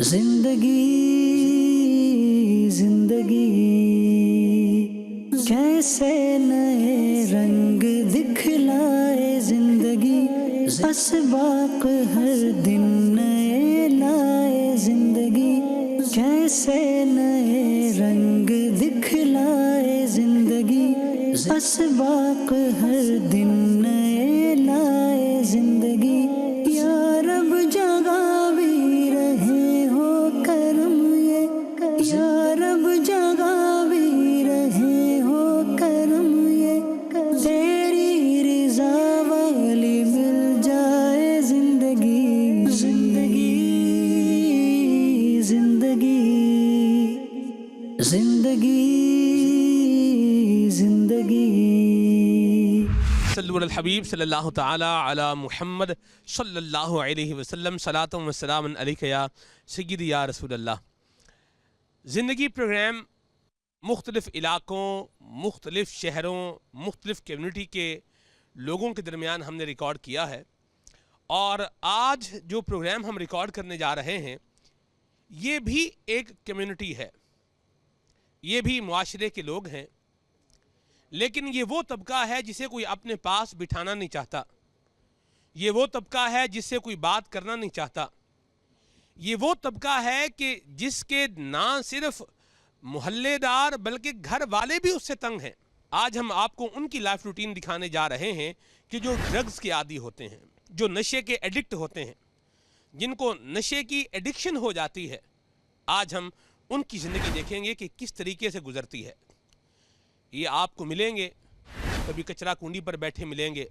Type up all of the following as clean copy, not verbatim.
زندگی زندگی کیسے نئے رنگ دکھلائے زندگی، اسباق ہر دن نئے لائے زندگی، کیسے نئے رنگ دکھلائے زندگی، اسباق ہر دن نئے لائے زندگی۔ یا رب جگہ بھی رہے ہو کرم یہ، یا رب جگہ بھی رہے ہو کرم یہ، تیری رضا والی مل جائے زندگی، زندگی زندگی زندگی زندگی۔ صلو علی الحبیب صلی اللہ تعالی علی محمد صلی اللہ علیہ وسلم، صلاۃ و سلام علیک یا سیدی یا رسول اللہ۔ زندگی پروگرام مختلف علاقوں، مختلف شہروں، مختلف کمیونٹی کے لوگوں کے درمیان ہم نے ریکارڈ کیا ہے، اور آج جو پروگرام ہم ریکارڈ کرنے جا رہے ہیں یہ بھی ایک کمیونٹی ہے، یہ بھی معاشرے کے لوگ ہیں، لیکن یہ وہ طبقہ ہے جسے کوئی اپنے پاس بٹھانا نہیں چاہتا، یہ وہ طبقہ ہے جس سے کوئی بات کرنا نہیں چاہتا، یہ وہ طبقہ ہے کہ جس کے نہ صرف محلے دار بلکہ گھر والے بھی اس سے تنگ ہیں۔ آج ہم آپ کو ان کی لائف روٹین دکھانے جا رہے ہیں کہ جو ڈرگز کے عادی ہوتے ہیں، جو نشے کے ایڈکٹ ہوتے ہیں، جن کو نشے کی ایڈکشن ہو جاتی ہے، آج ہم ان کی زندگی دیکھیں گے کہ کس طریقے سے گزرتی ہے۔ یہ آپ کو ملیں گے، کبھی کچرا کنڈی پر بیٹھے ملیں گے،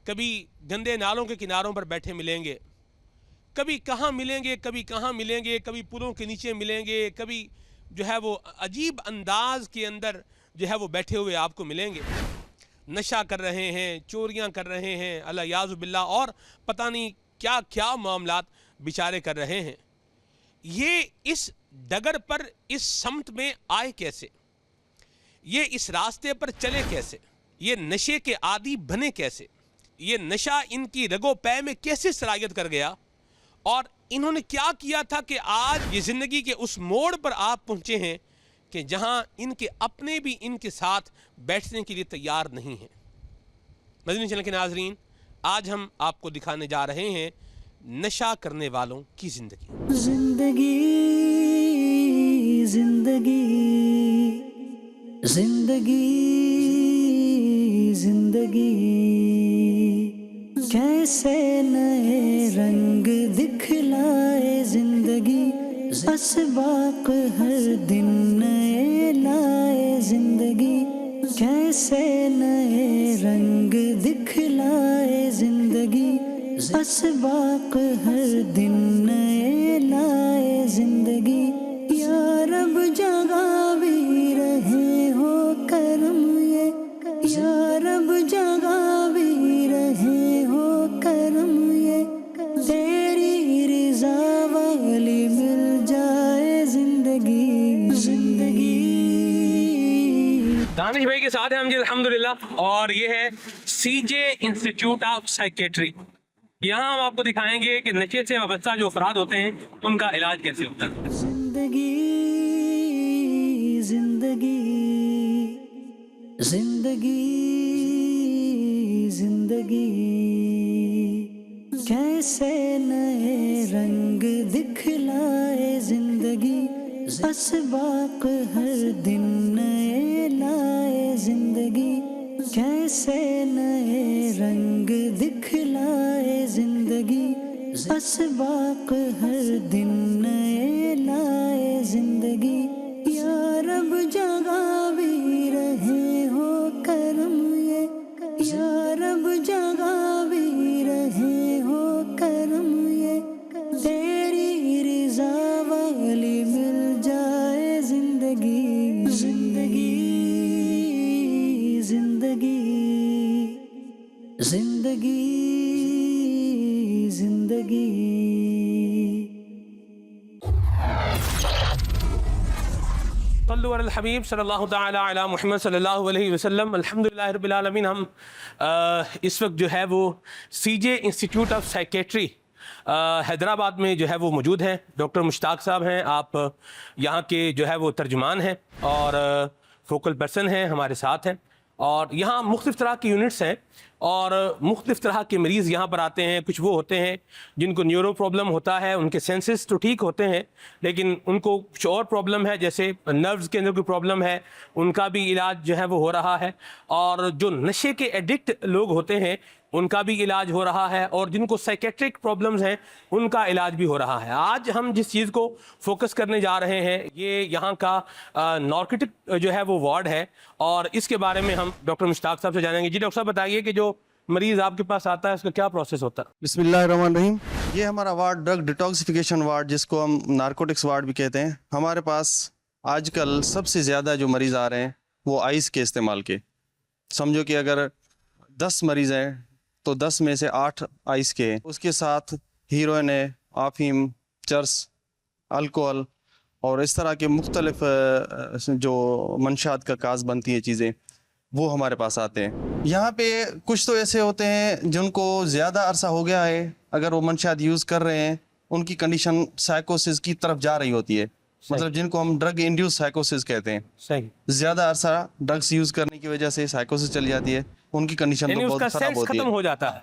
کبھی گندے نالوں کے کناروں پر بیٹھے ملیں گے، کبھی کہاں ملیں گے، کبھی کہاں ملیں گے، کبھی پلوں کے نیچے ملیں گے، کبھی جو ہے وہ عجیب انداز کے اندر جو ہے وہ بیٹھے ہوئے آپ کو ملیں گے، نشہ کر رہے ہیں، چوریاں کر رہے ہیں، الیاذ باللہ، اور پتہ نہیں کیا کیا معاملات بیچارے کر رہے ہیں۔ یہ اس ڈگر پر، اس سمت میں آئے کیسے؟ یہ اس راستے پر چلے کیسے؟ یہ نشے کے عادی بنے کیسے؟ یہ نشہ ان کی رگ و پے میں کیسے سرایت کر گیا؟ اور انہوں نے کیا کیا تھا کہ آج یہ زندگی کے اس موڑ پر آپ پہنچے ہیں کہ جہاں ان کے اپنے بھی ان کے ساتھ بیٹھنے کے لیے تیار نہیں ہیں۔ مدنی چینل کے ناظرین، آج ہم آپ کو دکھانے جا رہے ہیں نشہ کرنے والوں کی زندگی۔ زندگی زندگی زندگی زندگی کیسے نئے رنگ دکھلائے زندگی، اسباق ہر دن نئے لائے زندگی، کیسے نئے رنگ دکھلائے زندگی، اسباق ہر دن نئے لائے زندگی۔ یا رب جگہ بھی رہے ہو کرم یہ، یا رب جگہ بھی رہے ہو کرم یہ، تیری رضا والی مل جائے زندگی، زندگی۔ دانش بھائی کے ساتھ ہیں ہم جی الحمدللہ، اور یہ ہے سی جے انسٹیٹیوٹ آف سائیکیٹری۔ یہاں ہم آپ کو دکھائیں گے کہ نشے سے وابستہ جو افراد ہوتے ہیں ان کا علاج کیسے ہوتا ہے۔ زندگی زندگی زندگی زندگی کیسے نئے رنگ دکھلائے زندگی، اسباق ہر دن نئے لائے زندگی، کیسے نئے رنگ دکھلائے زندگی، اسباق ہر دن نئے لائے زندگی۔ یا رب جگہ بھی رہے ہو کرم یہ، یا رب جگہ بھی رہے ہو کرم یہ، تیری رضا والی مل جائے زندگی، زندگی زندگی زندگی زندگی۔ صلو علی الحبیب صلی اللہ تعالی علی محمد صلی اللہ علیہ وسلم۔ الحمدللہ رب العالمین۔ ہم اس وقت جو ہے وہ سی جے انسٹیٹیوٹ آف سائیکیٹری حیدرآباد میں جو ہے وہ موجود ہیں. ڈاکٹر مشتاق صاحب ہیں, آپ یہاں کے جو ہے وہ ترجمان ہیں اور فوکل پرسن ہیں, ہمارے ساتھ ہیں. اور یہاں مختلف طرح کی یونٹس ہیں اور مختلف طرح کے مریض یہاں پر آتے ہیں. کچھ وہ ہوتے ہیں جن کو نیورو پرابلم ہوتا ہے, ان کے سینسز تو ٹھیک ہوتے ہیں لیکن ان کو کچھ اور پرابلم ہے, جیسے نروز کے اندر کوئی پرابلم ہے, ان کا بھی علاج جو ہے وہ ہو رہا ہے. اور جو نشے کے ایڈکٹ لوگ ہوتے ہیں ان کا بھی علاج ہو رہا ہے, اور جن کو سائیکیٹرک پرابلمز ہیں ان کا علاج بھی ہو رہا ہے. آج ہم جس چیز کو فوکس کرنے جا رہے ہیں یہ یہاں کا نارکوٹک جو ہے وہ وارڈ ہے, اور اس کے بارے میں ہم ڈاکٹر مشتاق صاحب سے جانیں گے. جی ڈاکٹر صاحب بتائیے کہ جو مریض آپ کے پاس آتا ہے اس کا کیا پروسیس ہوتا ہے؟ بسم اللہ الرحمن الرحیم. یہ ہمارا وارڈ ڈرگ ڈیٹاکسیفیکیشن وارڈ, جس کو ہم نارکوٹکس وارڈ بھی کہتے ہیں. ہمارے پاس آج کل سب سے زیادہ جو مریض آ رہے ہیں وہ آئس کے استعمال کے. سمجھو کہ اگر 10 مریض ہیں تو 10 میں سے 8 آئس کے ہیں. اس کے ساتھ ہیروئن ہے, افیم, چرس, الکوہل اور اس طرح کے مختلف جو منشیات کا کاز بنتی ہیں چیزیں, وہ ہمارے پاس آتے ہیں. یہاں پہ کچھ تو ایسے ہوتے ہیں جن کو زیادہ عرصہ ہو گیا ہے, اگر وہ منشیات یوز کر رہے ہیں ان کی کنڈیشن سائیکوسس کی طرف جا رہی ہوتی ہے. مطلب جن کو ہم ڈرگ انڈیوس سائیکوسس کہتے ہیں. صحیح. زیادہ عرصہ ڈرگس یوز کرنے کی وجہ سے سائیکوسس چلی جاتی ہے, ان کی کنڈیشن تو بہت خراب ہوتی ہے, ختم ہو جاتا ہے.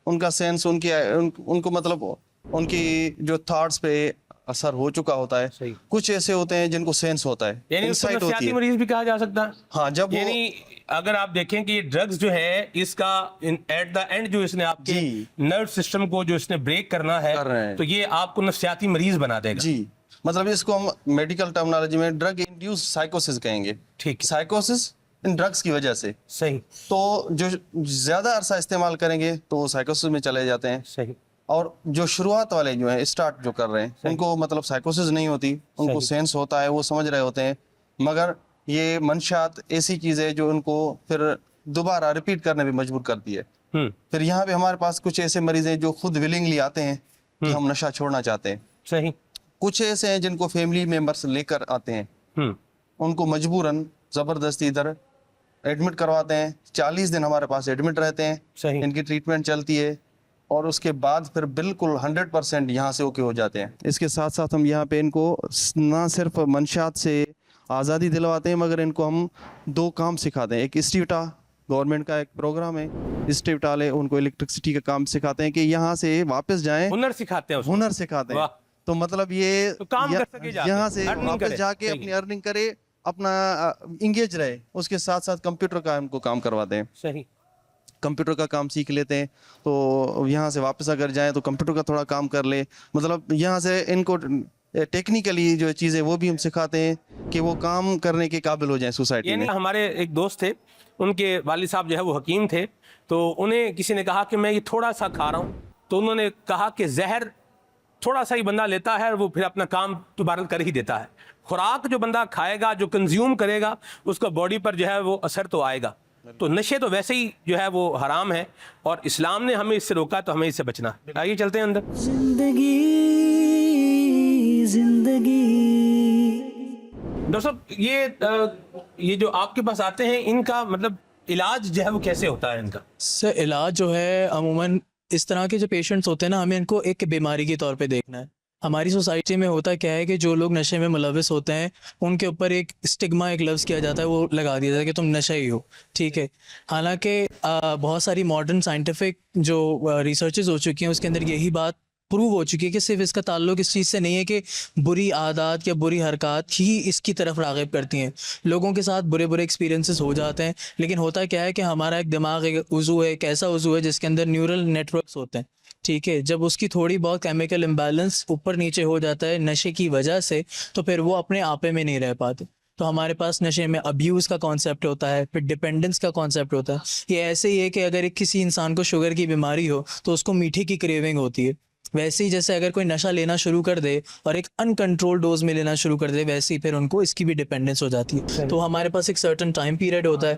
ان کا سینس, ان کو مطلب ان کی جو تھاٹس پہ اثر ہو چکا ہوتا ہے. صحیح. کچھ ایسے ہوتے ہیں جن کو سینس ہوتا ہے, یعنی اس کو نفسیاتی مریض بھی کہا جا سکتا ہے. ہاں, جب یعنی اگر آپ دیکھیں کہ یہ ڈرگز جو ہے اس کا ایٹ دا اینڈ جو اس نے آپ کے نرو سسٹم کو جو اس نے بریک کرنا ہے تو یہ آپ کو نفسیاتی مریض بنا دے گا. جی, مطلب اس کو ہم میڈیکل ٹرمنالوجی میں ڈرگ انڈیوس سائیکوسس کہیں گے. ٹھیک. سائیکوسس ان ڈرگس کی وجہ سے. صحیح. تو جو زیادہ عرصہ استعمال کریں گے تو وہ سائیکوسس میں چلے جاتے ہیں. صحیح. اور جو شروعات والے جو ہیں, اسٹارٹ جو کر رہے ہیں, ان کو مطلب سائیکوسس نہیں ہوتی, ان کو سینس ہوتا ہے, وہ سمجھ رہے ہوتے ہیں, مگر یہ منشیات ایسی چیز ہے جو ان کو پھر دوبارہ ریپیٹ کرنے پہ مجبور کرتی ہے. پھر یہاں پہ ہمارے پاس کچھ ایسے مریض ہیں جو خود ولنگلی آتے ہیں کہ ہم نشہ چھوڑنا چاہتے ہیں. صحیح. کچھ ایسے ہیں جن کو فیملی ممبرس لے کر آتے ہیں, ان کو مجبوراً زبردستی ادھر ایڈمٹ کرواتے ہیں. 40 دن ہمارے پاس ایڈمٹ رہتے ہیں. صحیح. ان کی ٹریٹمنٹ چلتی ہے اور اس کے بعد پھر بالکل 100% یہاں سے اوکے ہو جاتے ہیں. اس کے ساتھ ساتھ ہم یہاں پہ ان کو نہ صرف منشیات سے آزادی دلواتے ہیں, مگر ان کو ہم 2 کام سکھاتے ہیں. ایک اسٹیوٹا, گورنمنٹ کا ایک پروگرام ہے اسٹیوٹا لے, ان کو الیکٹرسٹی کا کام سکھاتے ہیں کہ یہاں سے واپس جائیں, ہنر سکھاتے ہیں. ہنر سکھاتے ہیں. تو مطلب یہ یہاں سے واپس جا کے اپنی ارننگ کرے, اپنا انگیج رہے. اس کے ساتھ ساتھ کمپیوٹر کا ان کو کام کرواتے ہیں. صحیح. کمپیوٹر کا کام سیکھ لیتے ہیں تو یہاں سے واپس اگر جائیں تو کمپیوٹر کا تھوڑا کام کر لے. مطلب یہاں سے ان کو ٹیکنیکلی جو چیزیں وہ بھی ہم سکھاتے ہیں کہ وہ کام کرنے کے قابل ہو جائیں سوسائٹی میں. ہمارے ایک دوست تھے, ان کے والد صاحب جو ہے وہ حکیم تھے, تو انہیں کسی نے کہا کہ میں یہ تھوڑا سا کھا رہا ہوں, تو انہوں نے کہا کہ زہر تھوڑا سا ہی بندہ لیتا ہے اور وہ پھر اپنا کام دوبارہ کر ہی دیتا ہے. خوراک جو بندہ کھائے گا, جو کنزیوم کرے گا, اس کا باڈی پر جو ہے وہ اثر تو آئے گا. تو نشے تو ویسے ہی جو ہے وہ حرام ہے اور اسلام نے ہمیں اس سے روکا, تو ہمیں اس سے بچنا. آئیے چلتے ہیں اندر. زندگی ڈاکٹر صاحب یہ جو آپ کے پاس آتے ہیں ان کا مطلب علاج جو ہے وہ کیسے ہوتا ہے ان کا؟ سر علاج جو ہے عموماً اس طرح کے جو پیشنٹس ہوتے ہیں نا, ہمیں ان کو ایک بیماری کے طور پہ دیکھنا ہے. ہماری سوسائٹی میں ہوتا کیا ہے کہ جو لوگ نشے میں ملوث ہوتے ہیں ان کے اوپر ایک اسٹگما, ایک لفظ کیا جاتا ہے, وہ لگا دیا جاتا ہے کہ تم نشہ ہی ہو. ٹھیک ہے, حالانکہ بہت ساری ماڈرن سائنٹیفک جو ریسرچز ہو چکی ہیں اس کے اندر یہی بات پروو ہو چکی ہے کہ صرف اس کا تعلق اس چیز سے نہیں ہے کہ بری عادات یا بری حرکات ہی اس کی طرف راغب کرتی ہیں. لوگوں کے ساتھ برے ایکسپیرینسز ہو جاتے ہیں, لیکن ہوتا کیا ہے کہ ہمارا ایک دماغ ایک عضو ہے, ایک ایسا عضو ہے جس کے اندر نیورل نیٹ ورکس ہوتے ہیں. ٹھیک ہے, جب اس کی تھوڑی بہت کیمیکل امبیلنس اوپر نیچے ہو جاتا ہے نشے کی وجہ سے, تو پھر وہ اپنے آپے میں نہیں رہ پاتے. تو ہمارے پاس نشے میں ابیوز کا کانسیپٹ ہوتا ہے, پھر ڈپینڈنس کا کانسیپٹ ہوتا ہے. یہ ایسے ہی ہے کہ اگر کسی انسان کو شوگر کی بیماری ہو تو اس کو میٹھے کی کریونگ ہوتی ہے. ویسے ہی جیسے اگر کوئی نشہ لینا شروع کر دے اور ایک ان کنٹرول ڈوز میں لینا شروع کر دے, ویسے ہی پھر ان کو اس کی بھی ڈپینڈنس ہو جاتی ہے. تو ہمارے پاس ایک سرٹن ٹائم پیریڈ ہوتا ہے,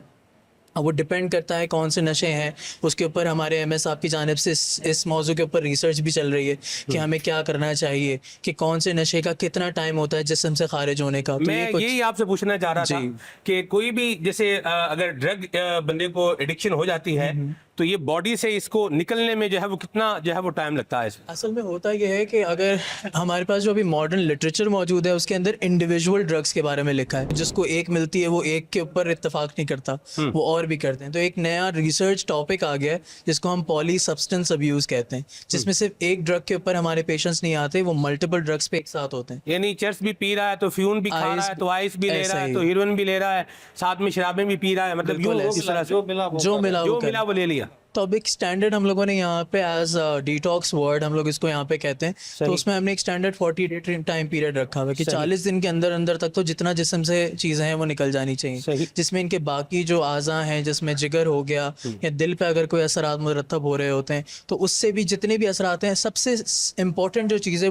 وہ ڈپینڈ کرتا ہے کون سے نشے ہیں. اس کے اوپر ہمارے ایم ایس صاحب کی جانب سے اس موضوع کے اوپر ریسرچ بھی چل رہی ہے کہ ہمیں کیا کرنا چاہیے, کہ کون سے نشے کا کتنا ٹائم ہوتا ہے جسم سے خارج ہونے کا. میں یہی آپ سے پوچھنا چاہ رہا تھا کہ کوئی بھی جیسے اگر ڈرگ بندے کو ایڈکشن ہو جاتی ہے تو یہ باڈی سے اس کو نکلنے میں جو ہے وہ کتنا جو ہے وہ ٹائم لگتا ہے اس میں؟ اصل میں ہوتا یہ ہے کہ اگر ہمارے پاس جو ابھی ماڈرن لٹریچر موجود ہے اس کے اندر انڈیویجول ڈرگس کے بارے میں لکھا ہے، جس کو ایک ملتی ہے وہ ایک کے اوپر اتفاق نہیں کرتا، وہ اور بھی کرتے ہیں. تو ایک نیا ریسرچ ٹاپک آ گیا ہے جس کو ہم پالی سبسٹنس ابیوز کہتے ہیں، جس میں صرف ایک ڈرگ کے اوپر ہمارے پیشنٹس نہیں آتے، وہ ملٹیپل ڈرگس پہ ایک ساتھ ہوتے ہیں. یعنی چرس بھی پی رہا ہے تو فیون بھی کھا رہا ہے تو آئس بھی لے رہا ہے تو ہیروئن بھی لے رہا ہے، ساتھ میں شرابیں بھی پی رہا ہے، مطلب یوں اس طرح سے جو ملا وہ لے لیا. تو اب ایک اسٹینڈرڈ ہم لوگوں نے یہاں پہ ایز ڈیٹاکس ورڈ ہم لوگ اس کو یہاں پہ کہتے ہیں، تو اس میں ہم نے ایک اسٹینڈرڈ 40 ڈے ٹائم پیریڈ رکھا ہوا ہے کہ 40 دن کے اندر اندر تک تو جتنا جسم سے چیزیں ہیں وہ نکل جانی چاہیے، جس میں ان کے باقی جو اعضاء ہیں، جس میں جگر ہو گیا یا دل پہ اگر کوئی اثرات مرتب ہو رہے ہوتے ہیں تو اس سے بھی جتنے بھی اثرات ہیں، سب سے امپورٹنٹ جو چیز ہے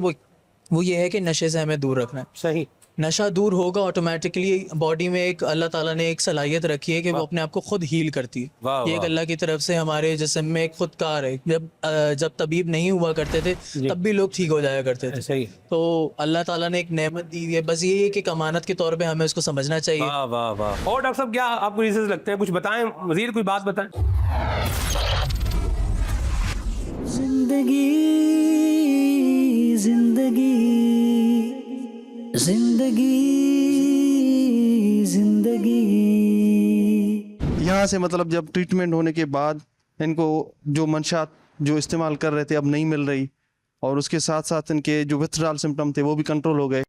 وہ یہ ہے کہ نشے سے ہمیں دور رکھنا ہے. صحیح. نشہ دور ہوگا آٹومیٹکلی باڈی میں ایک اللہ تعالیٰ نے ایک صلاحیت رکھی ہے کہ وہ اپنے آپ کو خود ہیل کرتی ہے. یہ ایک اللہ کی طرف سے ہمارے جسم میں ایک خودکار ہے. جب طبیب نہیں ہوا کرتے تھے تب بھی لوگ ٹھیک ہو جایا کرتے تھے. صحیح. تو اللہ تعالیٰ نے ایک نعمت دی ہوئی ہے، بس یہ ایک امانت کے طور پہ ہمیں اس کو سمجھنا چاہیے. واہ واہ واہ. اور ڈاکٹر صاحب کیا آپ کو ریزنز لگتے ہیں؟ کچھ بتائیں، مزید کوئی بات بتائیں. زندگی زندگی زندگی زندگی. یہاں سے مطلب جب ٹریٹمنٹ ہونے کے بعد ان کو جو منشیات جو استعمال کر رہے تھے اب نہیں مل رہی، اور اس کے ساتھ ساتھ ان کے جو وتھڈرال سمٹم تھے وہ بھی کنٹرول ہو گئے.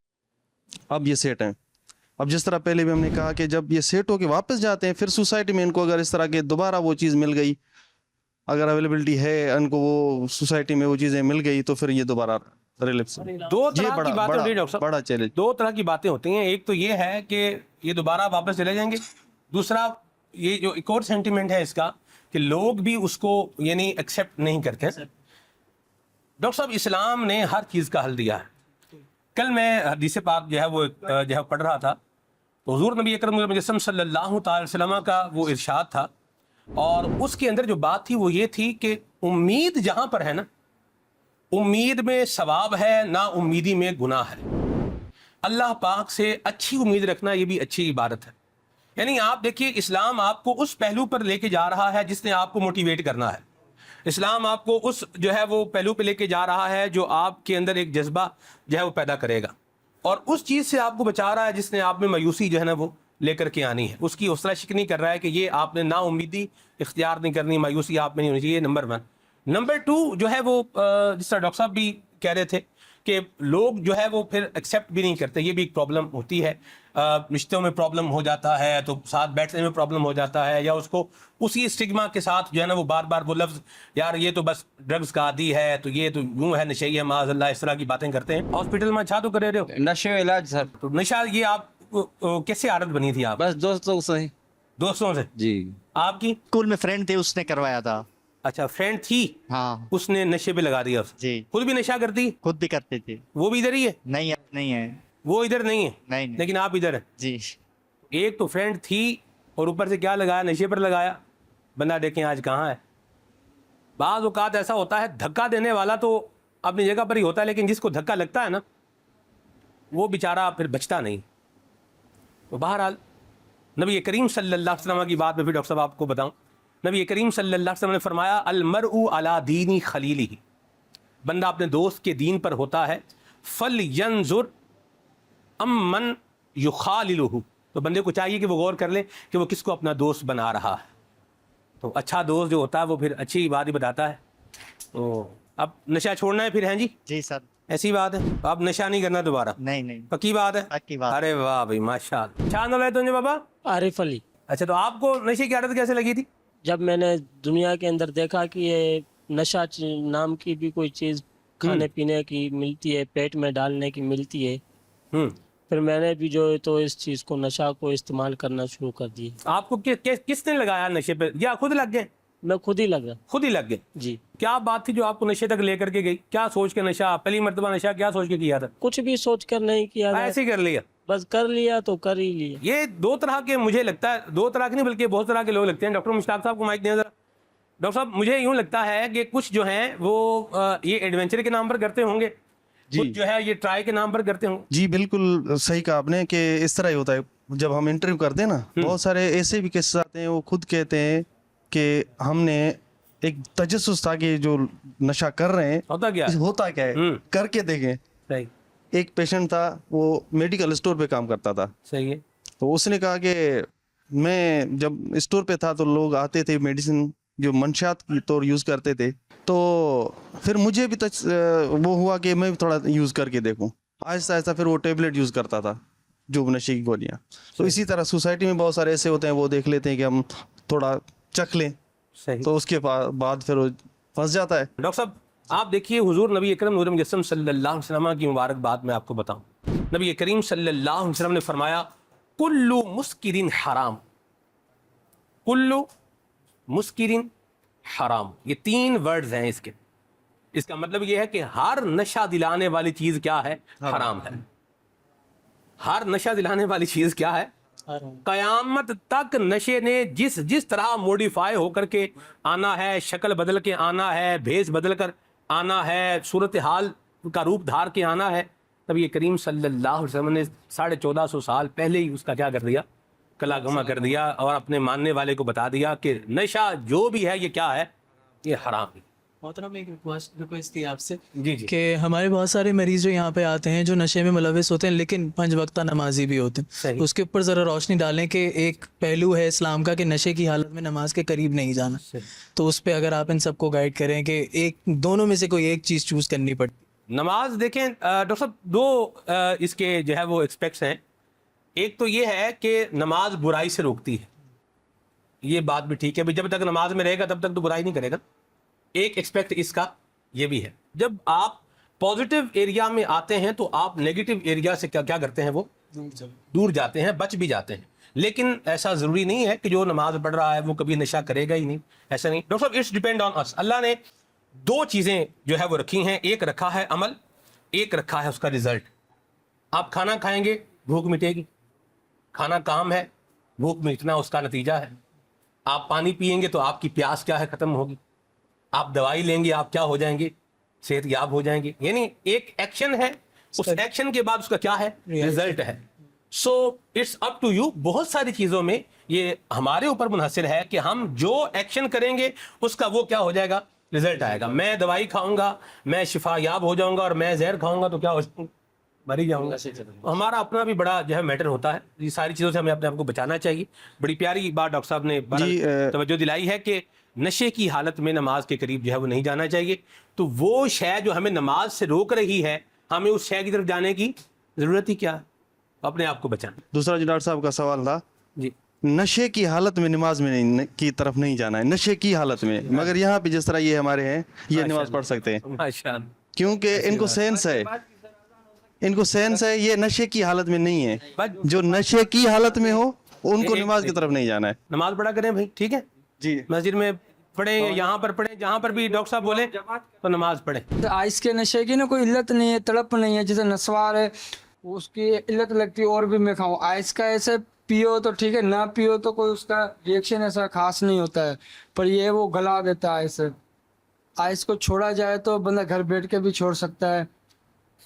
اب یہ سیٹ ہیں. اب جس طرح پہلے بھی ہم نے کہا کہ جب یہ سیٹ ہو کے واپس جاتے ہیں پھر سوسائٹی میں ان کو اگر اس طرح کے دوبارہ وہ چیز مل گئی، اگر اویلیبلٹی ہے ان کو وہ سوسائٹی میں وہ چیزیں مل گئی تو پھر یہ دوبارہ ریلیپس. دو طرح کی باتیں ہوتی ہیں ڈاکٹر صاحب، بڑا چیلنج. دو طرح کی باتیں ہوتی ہیں. ایک تو یہ ہے کہ یہ دوبارہ واپس چلے جائیں گے، دوسرا یہ جو ایک اور سینٹیمنٹ ہے اس کا کہ لوگ بھی اس کو یعنی ایکسیپٹ نہیں کرتے. ڈاکٹر صاحب اسلام نے ہر چیز کا حل دیا ہے. کل میں حدیث پاک جو ہے پڑھ رہا تھا تو حضور نبی اکرم مجسم صلی اللہ تعالی وسلم کا وہ ارشاد تھا، اور اس کے اندر جو بات تھی وہ یہ تھی کہ امید جہاں پر ہے نا، امید میں ثواب ہے، نا امیدی میں گناہ ہے. اللہ پاک سے اچھی امید رکھنا یہ بھی اچھی عبادت ہے. یعنی آپ دیکھیے اسلام آپ کو اس پہلو پر لے کے جا رہا ہے جس نے آپ کو موٹیویٹ کرنا ہے. اسلام آپ کو اس جو ہے وہ پہلو پہ لے کے جا رہا ہے جو آپ کے اندر ایک جذبہ جو ہے وہ پیدا کرے گا، اور اس چیز سے آپ کو بچا رہا ہے جس نے آپ میں مایوسی جو ہے نا وہ لے کر کے آنی ہے. اس کی حوصلہ شکنی کر رہا ہے کہ یہ آپ نے نا امیدی اختیار نہیں کرنی، مایوسی آپ میں نہیں ہونی چاہیے. نمبر 1. نمبر 2 جو ہے وہ جس طرح ڈاکٹر صاحب بھی کہہ رہے تھے کہ لوگ جو ہے وہ پھر ایکسیپٹ بھی نہیں کرتے. یہ بھی ایک پرابلم ہوتی ہے. رشتوں میں پرابلم ہو جاتا ہے تو ساتھ بیٹھنے میں پرابلم ہو جاتا ہے، یا اس کو اسی اسٹگما کے ساتھ جو ہے نا وہ بار بار وہ لفظ یار یہ تو بس ڈرگز کا عادی ہے تو یہ تو یوں ہے، نشئی ہے، معاذ اللہ، اس طرح کی باتیں کرتے ہیں. ہاسپٹل میں اچھا تو کرے رہے ہو نشے علاج سر. تو نشہ یہ آپ کیسے عادت بنی تھی؟ آپ بس دوستوں سے. دوستوں سے؟ جی. آپ کی اسکول میں فرینڈ تھے، اس نے کروایا تھا. اچھا فرینڈ تھی، ہاں اس نے نشے پہ لگا دیا. جی. خود بھی نشہ کرتی؟ خود بھی کرتے تھے. وہ بھی ادھر ہی ہے؟ نہیں اب نہیں ہے. وہ ادھر نہیں ہے نہیں. لیکن آپ ادھر ہیں. جی. ایک تو فرینڈ تھی اور اوپر سے کیا لگایا؟ نشے پر لگایا. بندہ دیکھیں آج کہاں ہے. بعض اوقات ایسا ہوتا ہے دھکا دینے والا تو اپنی جگہ پر ہی ہوتا ہے، لیکن جس کو دھکا لگتا ہے نا وہ بیچارہ پھر بچتا نہیں. تو بہرحال نبی کریم صلی اللہ علیہ وسلم کی بات میں پھر ڈاکٹر صاحب آپ کو بتاؤں، نبی کریم صلی اللہ علیہ وسلم نے فرمایا المرء علی دین خلیلہ، بندہ اپنے دوست کے دین پر ہوتا ہے. فلینظر امن یخاللہ، تو بندے کو چاہیے کہ وہ غور کر لے کہ وہ کس کو اپنا دوست بنا رہا ہے. تو اچھا دوست جو ہوتا ہے وہ پھر اچھی بات ہی بتاتا ہے. تو اب نشہ چھوڑنا ہے پھر؟ ہیں جی جی سر. ایسی بات ہے. اب نشہ نہیں کرنا دوبارہ؟ نہیں نہیں. پکی بات ہے؟ پکی بات. ارے واہ بھائی ماشاء اللہ. کیا نام ہے تجھے بابا؟ عارف علی. اچھا تو آپ کو نشے کی عادت کیسے لگی تھی؟ جب میں نے دنیا کے اندر دیکھا کہ یہ نشہ نام کی بھی کوئی چیز کھانے پینے کی ملتی ہے، پیٹ میں ڈالنے کی ملتی ہے، پھر میں نے بھی جو ہے تو اس چیز کو نشہ کو استعمال کرنا شروع کر دی. آپ کو کس نے لگایا نشے پہ، یا خود لگ گئے؟ میں خود ہی لگا. خود ہی لگ گئے. جی. کیا بات تھی جو آپ کو نشے تک لے کر کے گئی؟ کیا سوچ کے نشہ، پہلی مرتبہ نشہ کیا سوچ کے کیا تھا؟ کچھ بھی سوچ کر نہیں کیا، ایسے ہی کر لیا؟ بس کر لیا تو کر ہی لیا. یہ دو طرح کے مجھے لگتا ہے، دو طرح کے نہیں بلکہ بہت طرح کے لوگ لگتے ہیں. ڈاکٹر مشتاق صاحب کو مائک دیں ذرا. ڈاکٹر صاحب مجھے یوں لگتا ہے کہ کچھ جو ہیں وہ یہ ایڈونچر کے نام پر کرتے ہوں گے، کچھ جو ہے یہ ٹرائی کے نام پر کرتے ہوں. جی بالکل صحیح کہا آپ نے کہ اس طرح ہی ہوتا ہے. جب ہم انٹرویو کرتے ہیں نا بہت سارے ایسے بھی کیسز آتے ہیں وہ خود کہتے ہیں کہ ہم نے एक तजस्सुस था कि जो नशा कर रहे हैं होता क्या है? होता क्या है, करके देखें। सही एक पेशेंट था, वो मेडिकल स्टोर पे काम करता था, सही है। तो उसने कहा कि मैं जब स्टोर पे था तो लोग आते थे मेडिसिन जो मंशियात की तौर यूज़ करते थे, तो फिर मुझे भी वो हुआ कि मैं भी थोड़ा यूज़ करके देखूं। आहिस्ता आहिस्ता फिर वो टेबलेट यूज़ करता था, जो नशे की गोलियां। तो इसी तरह सोसाइटी में बहुत सारे ऐसे होते हैं, वो देख लेते हैं कि हम थोड़ा चख लें, सही। तो उसके बाद फिर वो फंस जाता है। डॉक्टर साहब आप देखिए, हुजूर नबी अकरम नूर मुजस्सम सल्लल्लाहु अलैहि वसल्लम की मुबारक बात मैं आपको बताऊं। नबी करीम सल्लल्लाहु अलैहि वसल्लम ने फरमाया कुल्लु मुस्किरिन हराम, कुल्लु मुस्किरिन हराम। ये 3 वर्ड्स हैं इसके। इसका मतलब ये है कि हर नशा दिलाने वाली चीज क्या है? हराम है। हर नशा दिलाने वाली चीज क्या है? कयामत तक नशे ने जिस जिस तरह मॉडिफाई होकर के आना है, शक्ल बदल के आना है, भेष बदल कर आना है, सूरत हाल का रूप धार के आना है, तब ये करीम सल्लल्लाहु अलैहि वसल्लम ने 1450 साल पहले ही उसका क्या कर दिया? कला गमा कर दिया, और अपने मानने वाले को बता दिया कि नशा जो भी है ये क्या है? ये हराम है। मोहतरम एक रिक्वेस्ट थी आपसे जी जी। कि हमारे बहुत सारे मरीज जो यहाँ पे आते हैं जो नशे में मुलविस होते हैं लेकिन 5 वक्ता नमाजी भी होते हैं, सही। उसके ऊपर ज़रा रोशनी डालें कि एक पहलू है इस्लाम का कि नशे की हालत में नमाज के करीब नहीं जाना, तो उस पर अगर आप इन सबको गाइड करें कि एक दोनों में से कोई एक चीज़ चूज़ करनी पड़ती। नमाज देखें डॉक्टर साहब, 2 इसके जो है वो एस्पेक्ट्स हैं। एक तो ये है कि नमाज बुराई से रोकती है, ये बात भी ठीक है, भाई जब तक नमाज में रहेगा तब तक तो बुराई नहीं करेगा। एक एस्पेक्ट इसका ये भी है, जब आप पॉजिटिव एरिया में आते हैं तो आप नेगेटिव एरिया से क्या क्या करते हैं? वो दूर जाते हैं, बच भी जाते हैं। लेकिन ऐसा ज़रूरी नहीं है कि जो नमाज पढ़ रहा है वो कभी नशा करेगा ही नहीं, ऐसा नहीं। डॉक्टर साहब इट्स डिपेंड ऑन अस। अल्लाह ने 2 चीज़ें जो है वो रखी हैं, एक रखा है अमल, एक रखा है उसका रिजल्ट। आप खाना खाएंगे, भूख मिटेगी, खाना काम है, भूख मिटना उसका नतीजा है। आप पानी पिएंगे तो आपकी प्यास क्या है? ख़त्म होगी। आप दवाई लेंगे, आप क्या हो जाएंगे? सेहत याब हो जाएंगे। यानी एक एक्शन है, उस एक्शन के बाद उसका क्या है? रिजल्ट है। So it's up to you. बहुत सारी चीज़ों में ये हमारे ऊपर मुनहसर है कि हम जो एक्शन करेंगे उसका वो क्या हो जाएगा? रिजल्ट आएगा। मैं दवाई खाऊंगा, मैं शिफा याब हो जाऊंगा, और मैं जहर खाऊंगा तो क्या हो जाऊंगा? मर ही जाऊंगा। हमारा अपना भी बड़ा जो है मैटर होता है। ये सारी चीज़ों से हमें अपने आप को बचाना चाहिए। बड़ी प्यारी बात डॉक्टर साहब ने तवज्जो दिलाई है कि नशे की हालत में नमाज के करीब जो है वो नहीं जाना चाहिए। तो वो शय जो हमें नमाज से रोक रही है, हमें उस शय की तरफ जाने की ज़रूरत ही क्या है? अपने आप को बचाना। दूसरा जो डॉक्टर साहब का सवाल था, जी, नशे की हालत में नमाज में नहीं की तरफ नहीं जाना है, नशे की हालत में। मगर यहाँ पे जिस तरह ये हमारे हैं, ये नमाज पढ़ सकते हैं माशाअल्लाह। क्योंकि इनको सेंस है, इनको सेंस है, ये नशे की हालत में नहीं है। जो नशे की हालत में हो उनको नमाज की तरफ नहीं जाना है। नमाज पढ़ा करें भाई, ठीक है जी, मस्जिद में पढ़े, यहाँ पर पढ़े, जहाँ पर भी डॉक्टर साहब बोले तो नमाज पढ़े। तो आइस के नशे की ना कोई इल्लत नहीं है, तड़प नहीं है। जैसे नस्वार है उसकी इल्लत लगती है और भी मैं खाऊं। आइस का ऐसे पियो तो ठीक है, ना पियो तो कोई उसका रिएक्शन ऐसा खास नहीं होता है, पर ये वो गला देता है। ऐसे आइस को छोड़ा जाए तो बंदा घर बैठ के भी छोड़ सकता है।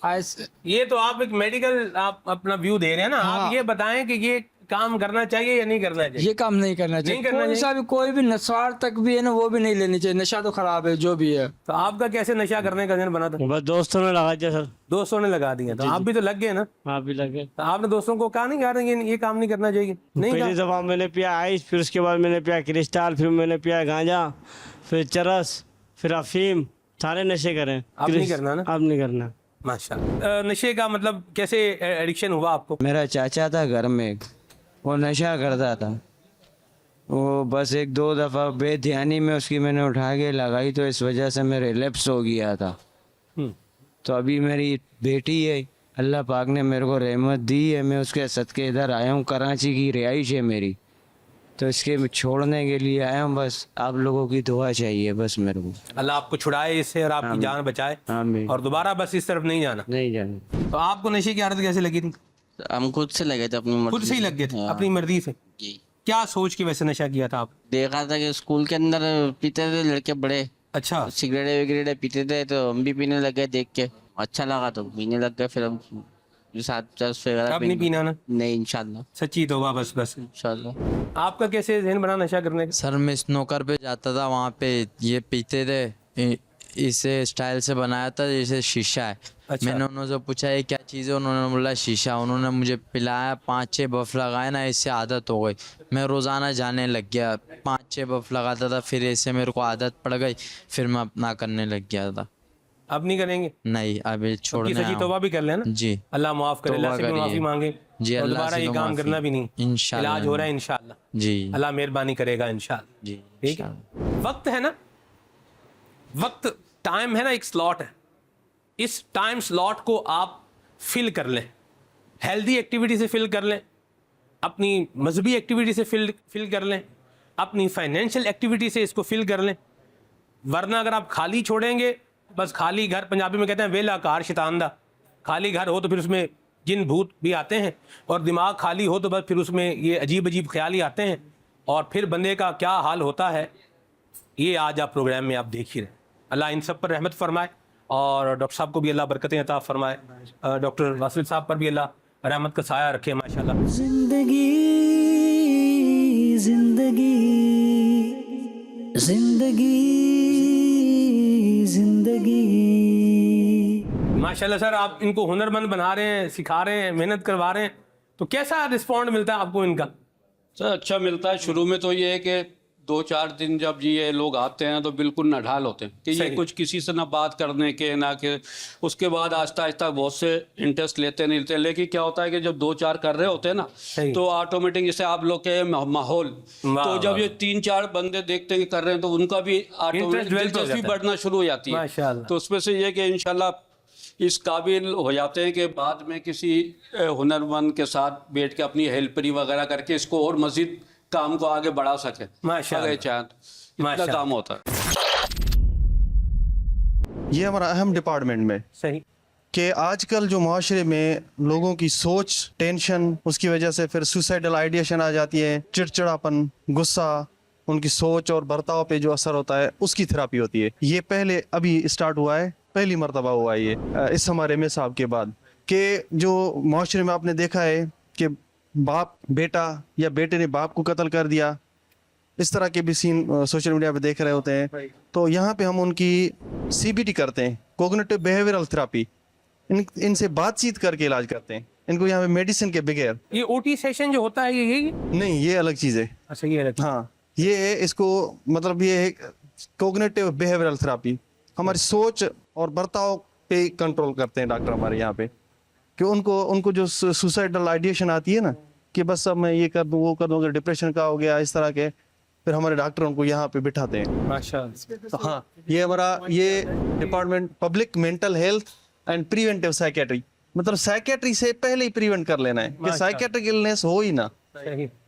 आइस ये तो आप एक मेडिकल आप अपना व्यू दे रहे हैं ना। आप ये बताएं कि ये काम करना चाहिए या नहीं करना चाहिए? ये काम नहीं करना चाहिए। नहीं करना कोई सा भी कोई भी नस्वार तक भी है ना, वो भी नहीं लेनी चाहिए। नशा तो खराब है जो भी है। तो आपका कैसे नशा करने का दिन बना था? बस दोस्तों ने लगा दिया सर। दोस्तों ने लगा दिया, तो आप भी तो लग गए ना। आप भी लगे। तो आपने दोस्तों को कहा नहीं, यार ये काम नहीं करना चाहिए? नहीं पहली कहा? दफा मैंने पिया आइस, फिर उसके बाद मैंने पिया क्रिस्टल, फिर मैंने पिया गांजा, फिर चरस, फिर अफीम, सारे नशे करें। अब नहीं करना ना? अब नहीं करना। माशाल्लाह। नशे का मतलब कैसे एडिक्शन हुआ आपको? मेरा चाचा था घर में, वो नशा करता था। वो बस 1-2 दफ़ा बेध्यानी में उसकी मैंने उठा के लगाई, तो इस वजह से मेरे रिलैप्स हो गया था। तो अभी मेरी बेटी है, अल्लाह पाक ने मेरे को रहमत दी है, मैं उसके सदके इधर आया हूँ। कराची की रिहाइश है मेरी, तो इसके छोड़ने के लिए आया हूँ। बस आप लोगों की दुआ चाहिए बस मेरे को। अल्लाह आपको छुड़ाए इससे और आपकी जान बचाए, आमीन। और दोबारा बस इस तरफ नहीं जाना। नहीं जाना। तो आपको नशे की आदत कैसे लगी थी? हम खुद से लगे थे, अपनी मर्जी खुद से ही लग गए थे? हाँ। अपनी मर्जी से? जी। क्या सोच के वैसे नशा किया था आप? देखा था कि स्कूल के अंदर पीते थे लड़के बड़े, अच्छा। सिगरेट विगरेट पीते थे, तो हम भी पीने लग गए। देख के अच्छा लगा तो पीने लग गए। फिर हम चरस वगैरह अब नहीं पीना ना? नहीं, इंशाल्लाह सच्ची तौबा, बस बस। इंशाल्लाह। आपका कैसे जहन बना नशा करने का? सर मैं स्नोकर पे जाता था, वहाँ पे ये पीते थे, इसे स्टाइल से बनाया था जैसे शीशा है। अच्छा। मैंने उन्होंने पूछा ये क्या चीज़ है, उन्होंने बोला शीशा। उन्होंने मुझे पिलाया, 5-6 बफ लगाए ना, इससे आदत हो गई। मैं रोज़ाना जाने लग गया, 5-6 बफ लगाता था, फिर ऐसे मेरे को आदत पड़ गई, फिर मैं अपना करने लग गया था। अब नहीं करेंगे? नहीं, अभी की छोड़ने सच्ची आया हूँ। तौबा भी कर लेना। जी अल्लाह माफ़ करे, अल्लाह से भी तौबा माफ़ी करिए। मांगे जी, और अल्लाह दोबारा से ये तो काम माफ़ी। करना भी नहीं। इंशाल्लाह। इलाज हो रहा है इंशाल्लाह, जी अल्लाह मेहरबानी करेगा इंशाल्लाह। जी ठीक है। वक्त है ना, वक्त टाइम है ना, एक स्लॉट है। इस टाइम स्लॉट को आप फिल कर लें, हेल्दी एक्टिविटी से फिल कर लें, अपनी मजहबी एक्टिविटी से फिल कर लें, अपनी फाइनेंशियल एक्टिविटी से इसको फिल कर लें। वरना अगर आप खाली छोड़ेंगे, बस खाली घर, पंजाबी में कहते हैं वेला कार शैतान दा, खाली घर हो तो फिर उसमें जिन भूत भी आते हैं, और दिमाग खाली हो तो बस फिर उसमें ये अजीब अजीब ख्याल ही आते हैं, और फिर बंदे का क्या हाल होता है ये आज आप प्रोग्राम में आप देख ही रहे। अल्लाह इन सब पर रहमत फरमाए, और डॉक्टर साहब को भी अल्लाह बरकतें अता फरमाए, डॉक्टर वासिल साहब पर भी अल्लाह रहमत का साया रखे माशाल्लाह। जिंदगी जिंदगी जिंदगी जिंदगी। माशाल्लाह सर, आप इनको हुनरमंद बना रहे हैं, सिखा रहे हैं, मेहनत करवा रहे हैं, तो कैसा रिस्पॉन्ड मिलता है आपको इनका? सर अच्छा मिलता है। शुरू में तो ये है कि 2-4 दिन जब ये लोग आते हैं तो बिल्कुल नढाल होते हैं कि ये कुछ किसी से ना बात करने के ना के। उसके बाद आहिस्ता आहिस्ता बहुत से इंटरेस्ट लेते नहीं लेते, लेकिन क्या होता है कि जब 2-4 कर रहे होते हैं ना तो ऑटोमेटिक जैसे आप लोग के माहौल, तो जब ये 3-4 बंदे देखते हैं कि कर रहे हैं तो उनका भी ऑटोमेटिक दिलचस्पी बढ़ना शुरू हो जाती है। तो उसमें से ये कि इंशाल्लाह इस काबिल हो जाते हैं कि बाद में किसी हुनरमंद के साथ बैठ के अपनी हेल्परी वगैरह करके इसको और मजीद काम को आगे बढ़ा सके। माशाल्लाह, इतना काम होता है। ये हमारा अहम डिपार्टमेंट में सही कि आजकल जो माशरे में लोगों की सोच, टेंशन, उसकी वजह से फिर सुसाइडल आइडिएशन आ जाती है, चिड़चिड़ापन, गुस्सा, उनकी सोच और बर्ताव पे जो असर होता है उसकी थेरापी होती है। ये पहले अभी स्टार्ट हुआ है, पहली मरतबा हुआ है ये इस हमारे में साहब के बाद, कि जो माशरे में आपने देखा है कि बाप बेटा या बेटे ने बाप को कत्ल कर दिया, इस तरह के भी सीन सोशल मीडिया पे देख रहे होते हैं। तो यहाँ पे हम उनकी CBT करते हैं, कोग्निटिव बिहेवियरल थेरापी, इनसे बातचीत करके इलाज करते हैं इनको यहाँ पे मेडिसिन के बगैर। ये OT सेशन जो होता है ये यही? नहीं, ये अलग चीज़ है। अच्छा, ये अलग। हाँ, ये है, इसको मतलब ये है कोग्निटिव बिहेवियरल थेरापी, हमारी सोच और बर्ताव पे कंट्रोल करते हैं डॉक्टर हमारे यहाँ पे, कि उनको जो सुसाइडल आइडिएशन आती है ना कि बस अब मैं ये कर दूँ वो कर दूँ, अगर डिप्रेशन का हो गया इस तरह के, फिर हमारे डॉक्टर उनको यहाँ पे बिठाते हैं। माशाल्लाह। तो हाँ, ये हमारा ये department public mental health and preventive psychiatry, मतलब साइकेट्री से पहले ही प्रिवेंट कर लेना है कि साइकेट्रिक इलनेस हो ही ना,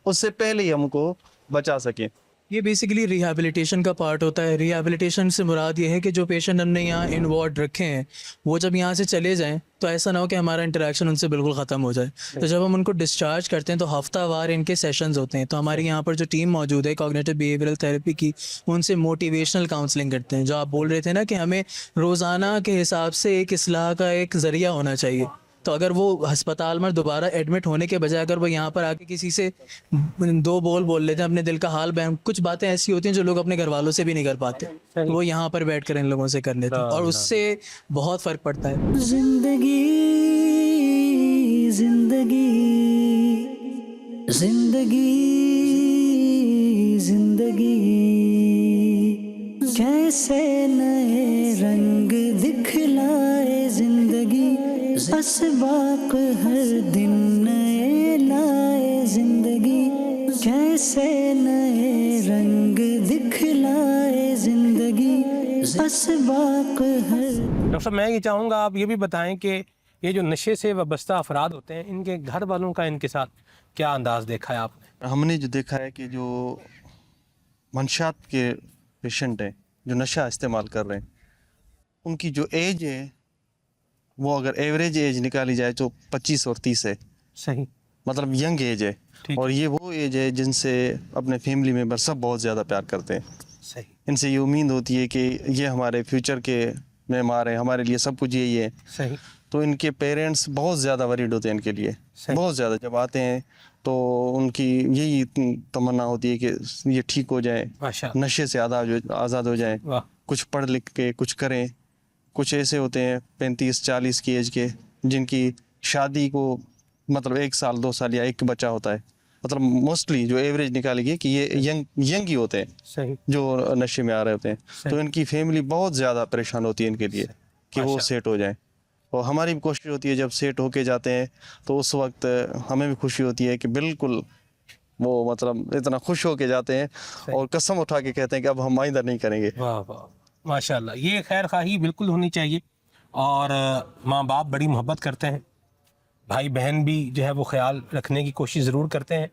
उससे पहले ही हमको बचा सके। ये बेसिकली रिहैबिलिटेशन का पार्ट होता है। रिहैबिलिटेशन से मुराद ये है कि जो पेशेंट हमने यहाँ इन्वॉल्व रखे हैं वो जब यहाँ से चले जाएं तो ऐसा ना हो कि हमारा इंटरेक्शन उनसे बिल्कुल ख़त्म हो जाए। तो जब हम उनको डिस्चार्ज करते हैं तो हफ्तावार इनके सेशंस होते हैं। तो हमारी यहाँ पर जो टीम मौजूद है कॉग्निटिव बिहेवियरल थेरेपी की, उनसे मोटिवेशनल काउंसलिंग करते हैं। जो आप बोल रहे थे ना कि हमें रोज़ाना के हिसाब से एक इस्लाह का एक ज़रिया होना चाहिए, तो अगर वो अस्पताल में दोबारा एडमिट होने के बजाय अगर वो यहाँ पर आके किसी से 2 बोल लेते हैं, अपने दिल का हाल बयान, कुछ बातें ऐसी होती हैं जो लोग अपने घर वालों से भी नहीं कर पाते, तो वो यहाँ पर बैठ कर इन लोगों से कर लेते हैं और उससे बहुत फ़र्क पड़ता है। जिंदगी जिंदगी जिंदगी जिंदगी, कैसे नए रंग दिखलाए जिंदगी, असबाक हर दिन नए लाए जिंदगी, कैसे नए रंग दिखलाए जिंदगी, असबाक हर। डॉक्टर साहब, मैं ये चाहूँगा आप ये भी बताएं कि ये जो नशे से वाबस्ता अफराद होते हैं, इनके घर वालों का इनके साथ क्या अंदाज देखा है आपने? हमने जो देखा है कि जो मंशात के पेशेंट हैं जो नशा इस्तेमाल कर रहे हैं, उनकी जो एज है वो अगर एवरेज एज निकाली जाए तो 25 और 30 है। सही, मतलब यंग एज है, और ये वो एज है जिनसे अपने फैमिली मेम्बर सब बहुत ज़्यादा प्यार करते हैं। सही, इनसे ये उम्मीद होती है कि ये हमारे फ्यूचर के मेहमान हैं, हमारे लिए सब कुछ यही है। सही। تو ان کے پیرنٹس بہت زیادہ وریڈ ہوتے ہیں ان کے لیے، بہت زیادہ. جب آتے ہیں تو ان کی یہی تمنا ہوتی ہے کہ یہ ٹھیک ہو جائیں، نشے سے آزاد ہو جائیں، کچھ پڑھ لکھ کے کچھ کریں. کچھ ایسے ہوتے ہیں 35-40 کی ایج کے جن کی شادی کو مطلب 1 سال 2 سال یا ایک بچہ ہوتا ہے. مطلب موسٹلی جو ایوریج نکالے گی کہ یہ ینگ ہی ہوتے ہیں جو نشے میں آ رہے ہوتے ہیں. تو ان کی فیملی بہت زیادہ پریشان ہوتی ہے ان کے لیے کہ وہ سیٹ ہو جائیں. اور ہماری بھی کوشش ہوتی ہے جب سیٹ ہو کے جاتے ہیں تو اس وقت ہمیں بھی خوشی ہوتی ہے کہ بالکل وہ مطلب اتنا خوش ہو کے جاتے ہیں اور قسم اٹھا کے کہتے ہیں کہ اب ہم آئندہ نہیں کریں گے. واہ واہ ماشاء اللہ. یہ خیر خواہی بالکل ہونی چاہیے، اور ماں باپ بڑی محبت کرتے ہیں، بھائی بہن بھی جو ہے وہ خیال رکھنے کی کوشش ضرور کرتے ہیں.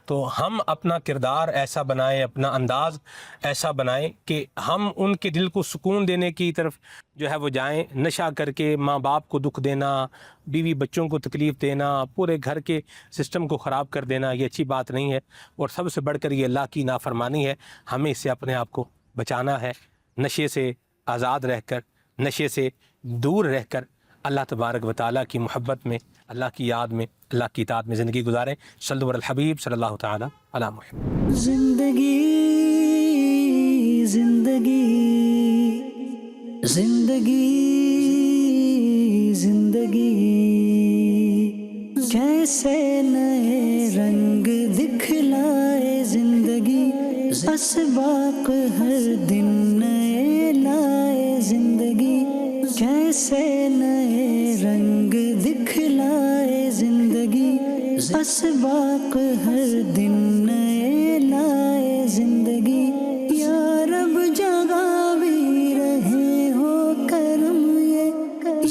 تو ہم اپنا کردار ایسا بنائیں، اپنا انداز ایسا بنائیں کہ ہم ان کے دل کو سکون دینے کی طرف جو ہے وہ جائیں. نشہ کر کے ماں باپ کو دکھ دینا، بیوی بچوں کو تکلیف دینا، پورے گھر کے سسٹم کو خراب کر دینا، یہ اچھی بات نہیں ہے. اور سب سے بڑھ کر یہ اللہ کی نافرمانی ہے. ہمیں اس سے اپنے آپ کو بچانا ہے. نشے سے آزاد رہ کر، نشے سے دور رہ کر اللہ تبارک و تعالیٰ کی محبت میں، اللہ کی یاد میں، اللہ کی اطاعت میں زندگی گزاریں. صلو علی الحبیب صلی اللہ تعالیٰ علی محمد. زندگی زندگی زندگی زندگی کیسے نئے رنگ دکھلائے زندگی، اسباق ہر دن نئے لائے زندگی. کیسے نئے رنگ دکھلائے زندگی، اسباق ہر دن نئے لائے زندگی. یا رب جگاوی رہے ہو کرم یہ،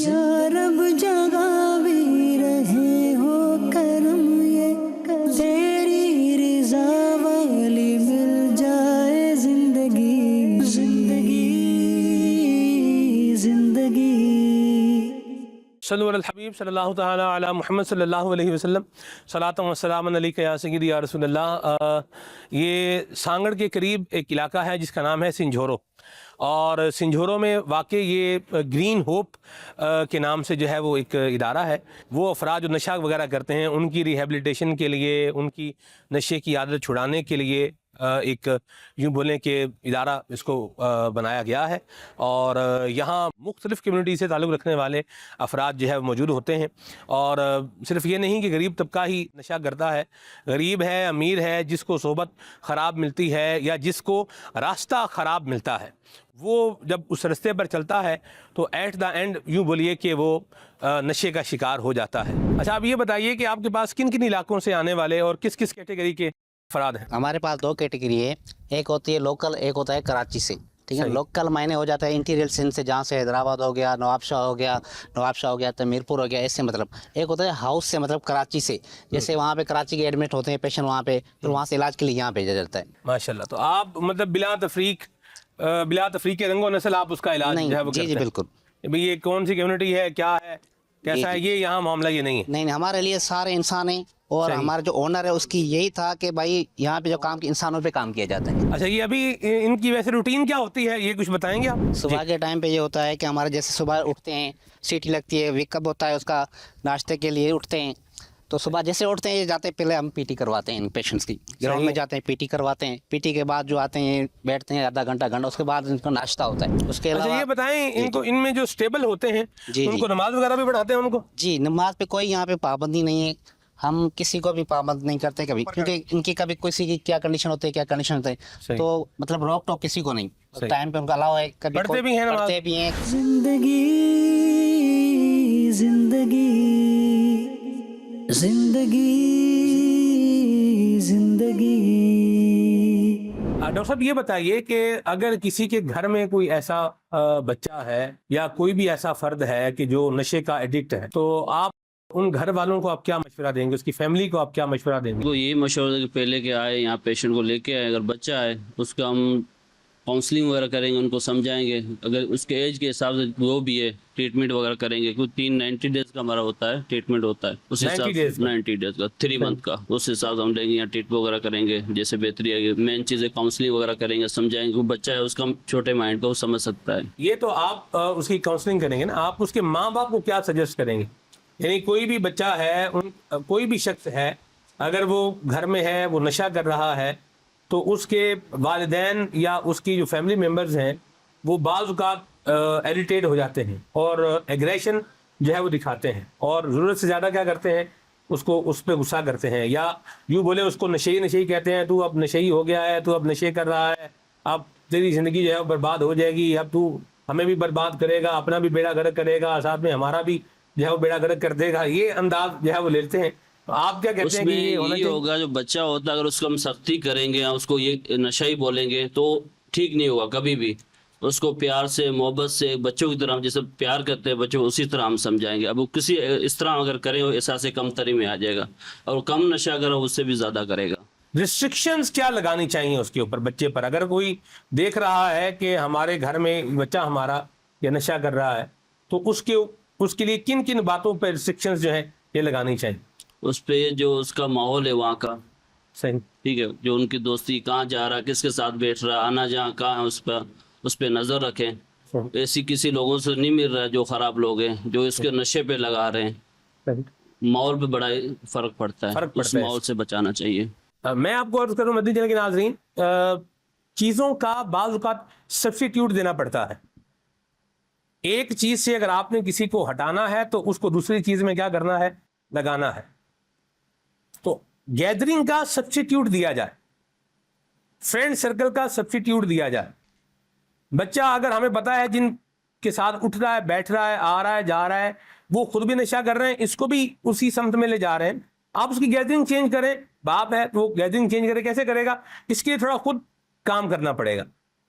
یا رب جگاوی رہے ہو کرم یہ، تیری رضا والی مل جائے زندگی. زندگی زندگی. صلو علی الحبیب صلی اللہ تعالیٰ علی محمد صلی اللہ علیہ وسلم. صلاۃ و سلام علیک یا سیدی یا رسول اللہ. یہ سانگڑ کے قریب ایک علاقہ ہے جس کا نام ہے سنجھورو، اور سنجھورو میں واقع یہ گرین ہوپ کے نام سے جو ہے وہ ایک ادارہ ہے. وہ افراد جو نشہ وغیرہ کرتے ہیں ان کی ریہیبلیٹیشن کے لیے، ان کی نشے کی عادت چھڑانے کے لیے ایک یوں بولیں کہ ادارہ اس کو بنایا گیا ہے. اور یہاں مختلف کمیونٹی سے تعلق رکھنے والے افراد جو ہے موجود ہوتے ہیں. اور صرف یہ نہیں کہ غریب طبقہ ہی نشہ کرتا ہے، غریب ہے، امیر ہے، جس کو صحبت خراب ملتی ہے یا جس کو راستہ خراب ملتا ہے، وہ جب اس رستے پر چلتا ہے تو ایٹ دا اینڈ یوں بولیے کہ وہ نشے کا شکار ہو جاتا ہے. اچھا آپ یہ بتائیے کہ آپ کے پاس کن کن علاقوں سے آنے والے اور کس کس کیٹیگری کے افراد ہیں؟ ہمارے پاس 2 کیٹیگری ہے، ایک ہوتی ہے لوکل، ایک ہوتا ہے کراچی سے. ٹھیک ہے، لوکل معنی ہو جاتا ہے انٹیریل سندھ سے، جہاں سے حیدرآباد ہو گیا، نواب شاہ ہو گیا تعمیر پور ہو گیا، ایسے مطلب. ایک ہوتا ہے ہاؤس سے، مطلب کراچی سے، جیسے وہاں پہ کراچی کے ایڈمٹ ہوتے ہیں پیشنٹ وہاں پہ، پھر وہاں سے علاج کے لیے یہاں بھیجا جاتا ہے. ماشاء اللہ. تو آپ مطلب بلا تفریق کے رنگ و نسل آپ اس کا علاج جو ہے وہ کرتے ہیں؟ جی بالکل. بھئی یہ کون سی کمیونٹی ہے، کیا ہے، کیسا ہے، یہ یہاں معاملہ یہ نہیں ہے؟ نہیں ہمارے لیے سارے انسان ہیں، اور ہمارا جو اونر ہے اس کی یہی تھا کہ بھائی یہاں پہ جو کام انسانوں پہ کام کیا جاتا ہے. اچھا یہ ابھی ان کی ویسے روٹین کیا ہوتی ہے، یہ کچھ بتائیں گے آپ؟ صبح کے ٹائم پہ یہ ہوتا ہے کہ ہمارے جیسے صبح اٹھتے ہیں، سیٹی لگتی ہے، ویک اپ ہوتا ہے اس کا، ناشتے کے لیے اٹھتے ہیں. تو صبح جیسے اٹھتے ہیں یہ جاتے ہیں، پہلے ہم پی ٹی کرواتے ہیں ان پیشنٹس کی، گراؤنڈ میں جاتے ہیں پی ٹی کرواتے ہیں. پی ٹی کے بعد جو آتے ہیں بیٹھتے ہیں آدھا گھنٹہ، اس کے بعد ان کو ناشتہ ہوتا ہے. اس کے علاوہ یہ بتائیں ان کو، ان میں جو اسٹیبل ہوتے ہیں ان کو نماز وغیرہ بھی پڑھاتے ہیں ان کو؟ جی نماز پہ کوئی یہاں پہ پابندی نہیں ہے، ہم کسی کو بھی پابند نہیں کرتے کبھی، کیونکہ ان کی کبھی کسی کی کیا کنڈیشن ہوتی ہے، کیا کنڈیشن ہوتے ہیں، تو مطلب روک ٹوک کسی کو نہیں. ٹائم پہ ان کا الاؤ ہے، کبھی پڑھتے بھی ہیں. زندگی زندگی زندگی زندگی. ڈاکٹر صاحب یہ بتائیے کہ اگر کسی کے گھر میں کوئی ایسا بچہ ہے یا کوئی بھی ایسا فرد ہے کہ جو نشے کا ایڈکٹ ہے، تو آپ ان گھر والوں کو آپ کیا مشورہ دیں گے، اس کی فیملی کو آپ کیا مشورہ دیں گے؟ وہ یہی مشورہ ہے کہ پہلے کہ آئے یہاں پیشنٹ کو لے کے آئے، اگر بچہ ہے اس کا ہم काउंसलिंग वगैरह करेंगे, उनको समझाएंगे, अगर उसके एज के हिसाब से वो भी है ट्रीटमेंट वगैरह करेंगे, क्योंकि 90 डेज का हमारा होता है ट्रीटमेंट होता है, उस हिसाब से 90 डेज का 3 मंथ का, उस हिसाब से हम लेंगे या ट्रीटमेंट वगैरह करेंगे, जैसे बेहतरी आएगी। मेन चीज़ है काउंसलिंग वगैरह करेंगे, समझाएंगे, वो बच्चा है उसका छोटे माइंड का वो समझ सकता है। ये तो आप उसकी काउंसलिंग करेंगे ना, आप उसके माँ बाप को क्या सजेस्ट करेंगे? यानी कोई भी बच्चा है, कोई भी शख्स है, अगर वो घर में है, वो नशा कर रहा है, तो उसके वालिदैन या उसकी जो फैमिली मेम्बर्स हैं वो बाज़ औक़ात इरिटेट हो जाते हैं और एग्रेशन जो है वो दिखाते हैं, और ज़रूरत से ज़्यादा क्या करते हैं, उसको उस पर गुस्सा करते हैं, या यूँ बोले उसको नशेई कहते हैं, तू अब नशेई हो गया है, तू अब नशे कर रहा है, अब तेरी ज़िंदगी जो है वो बर्बाद हो जाएगी, अब तू हमें भी बर्बाद करेगा, अपना भी बेड़ा गर्क करेगा, साथ में हमारा भी जो है वो बेड़ा गर्क कर देगा। ये अंदाज जो है वो लेते हैं। तो आप क्या कहते हैं कि ये होना चाहिए? होगा जो बच्चा होता है, अगर उसको हम सख्ती करेंगे या उसको ये नशा ही बोलेंगे तो ठीक नहीं होगा कभी भी। उसको प्यार से, मोहब्बत से, बच्चों की तरह जैसे प्यार करते हैं बच्चों, उसी तरह हम समझाएंगे। अब वो किसी इस तरह अगर करें वो एहसास कमतरी में आ जाएगा, और कम नशा अगर उससे भी ज़्यादा करेगा। रिस्ट्रिक्शंस क्या लगानी चाहिए उसके ऊपर, बच्चे पर? अगर कोई देख रहा है कि हमारे घर में बच्चा हमारा ये नशा कर रहा है, तो उसके लिए किन किन बातों पर रिस्ट्रिक्शंस जो है ये लगानी चाहिए? उस पे जो उसका माहौल है वहाँ का, सही, ठीक है, जो उनकी दोस्ती, कहाँ जा रहा है, किसके साथ बैठ रहा है, आना जहाँ कहाँ है, उस पर नज़र रखें। ऐसी किसी लोगों से नहीं मिल रहा है जो ख़राब लोग हैं, जो इसके नशे पे लगा रहे हैं। माहौल पे बड़ा फ़र्क पड़ता है, उस माहौल से बचाना चाहिए। मैं आपको अर्ज़ करूँ मदनी चैनल के नाज़रीन, चीज़ों का बाज़ औक़ात सब्स्टिट्यूट देना पड़ता है। एक चीज़ से अगर आपने किसी को हटाना है तो उसको दूसरी चीज़ में क्या करना है, लगाना है। तो गैदरिंग का सब्स्टिट्यूट दिया जाए, फ्रेंड सर्कल का सब्स्टिट्यूट दिया जाए। बच्चा अगर हमें पता है जिन के साथ उठ रहा है, बैठ रहा है, आ रहा है, जा रहा है, वो खुद भी नशा कर रहे हैं, इसको भी उसी समत में ले जा रहे हैं, आप उसकी गैदरिंग चेंज करें। बाप है तो वो गैदरिंग चेंज करे, कैसे करेगा? इसके लिए थोड़ा खुद काम करना पड़ेगा।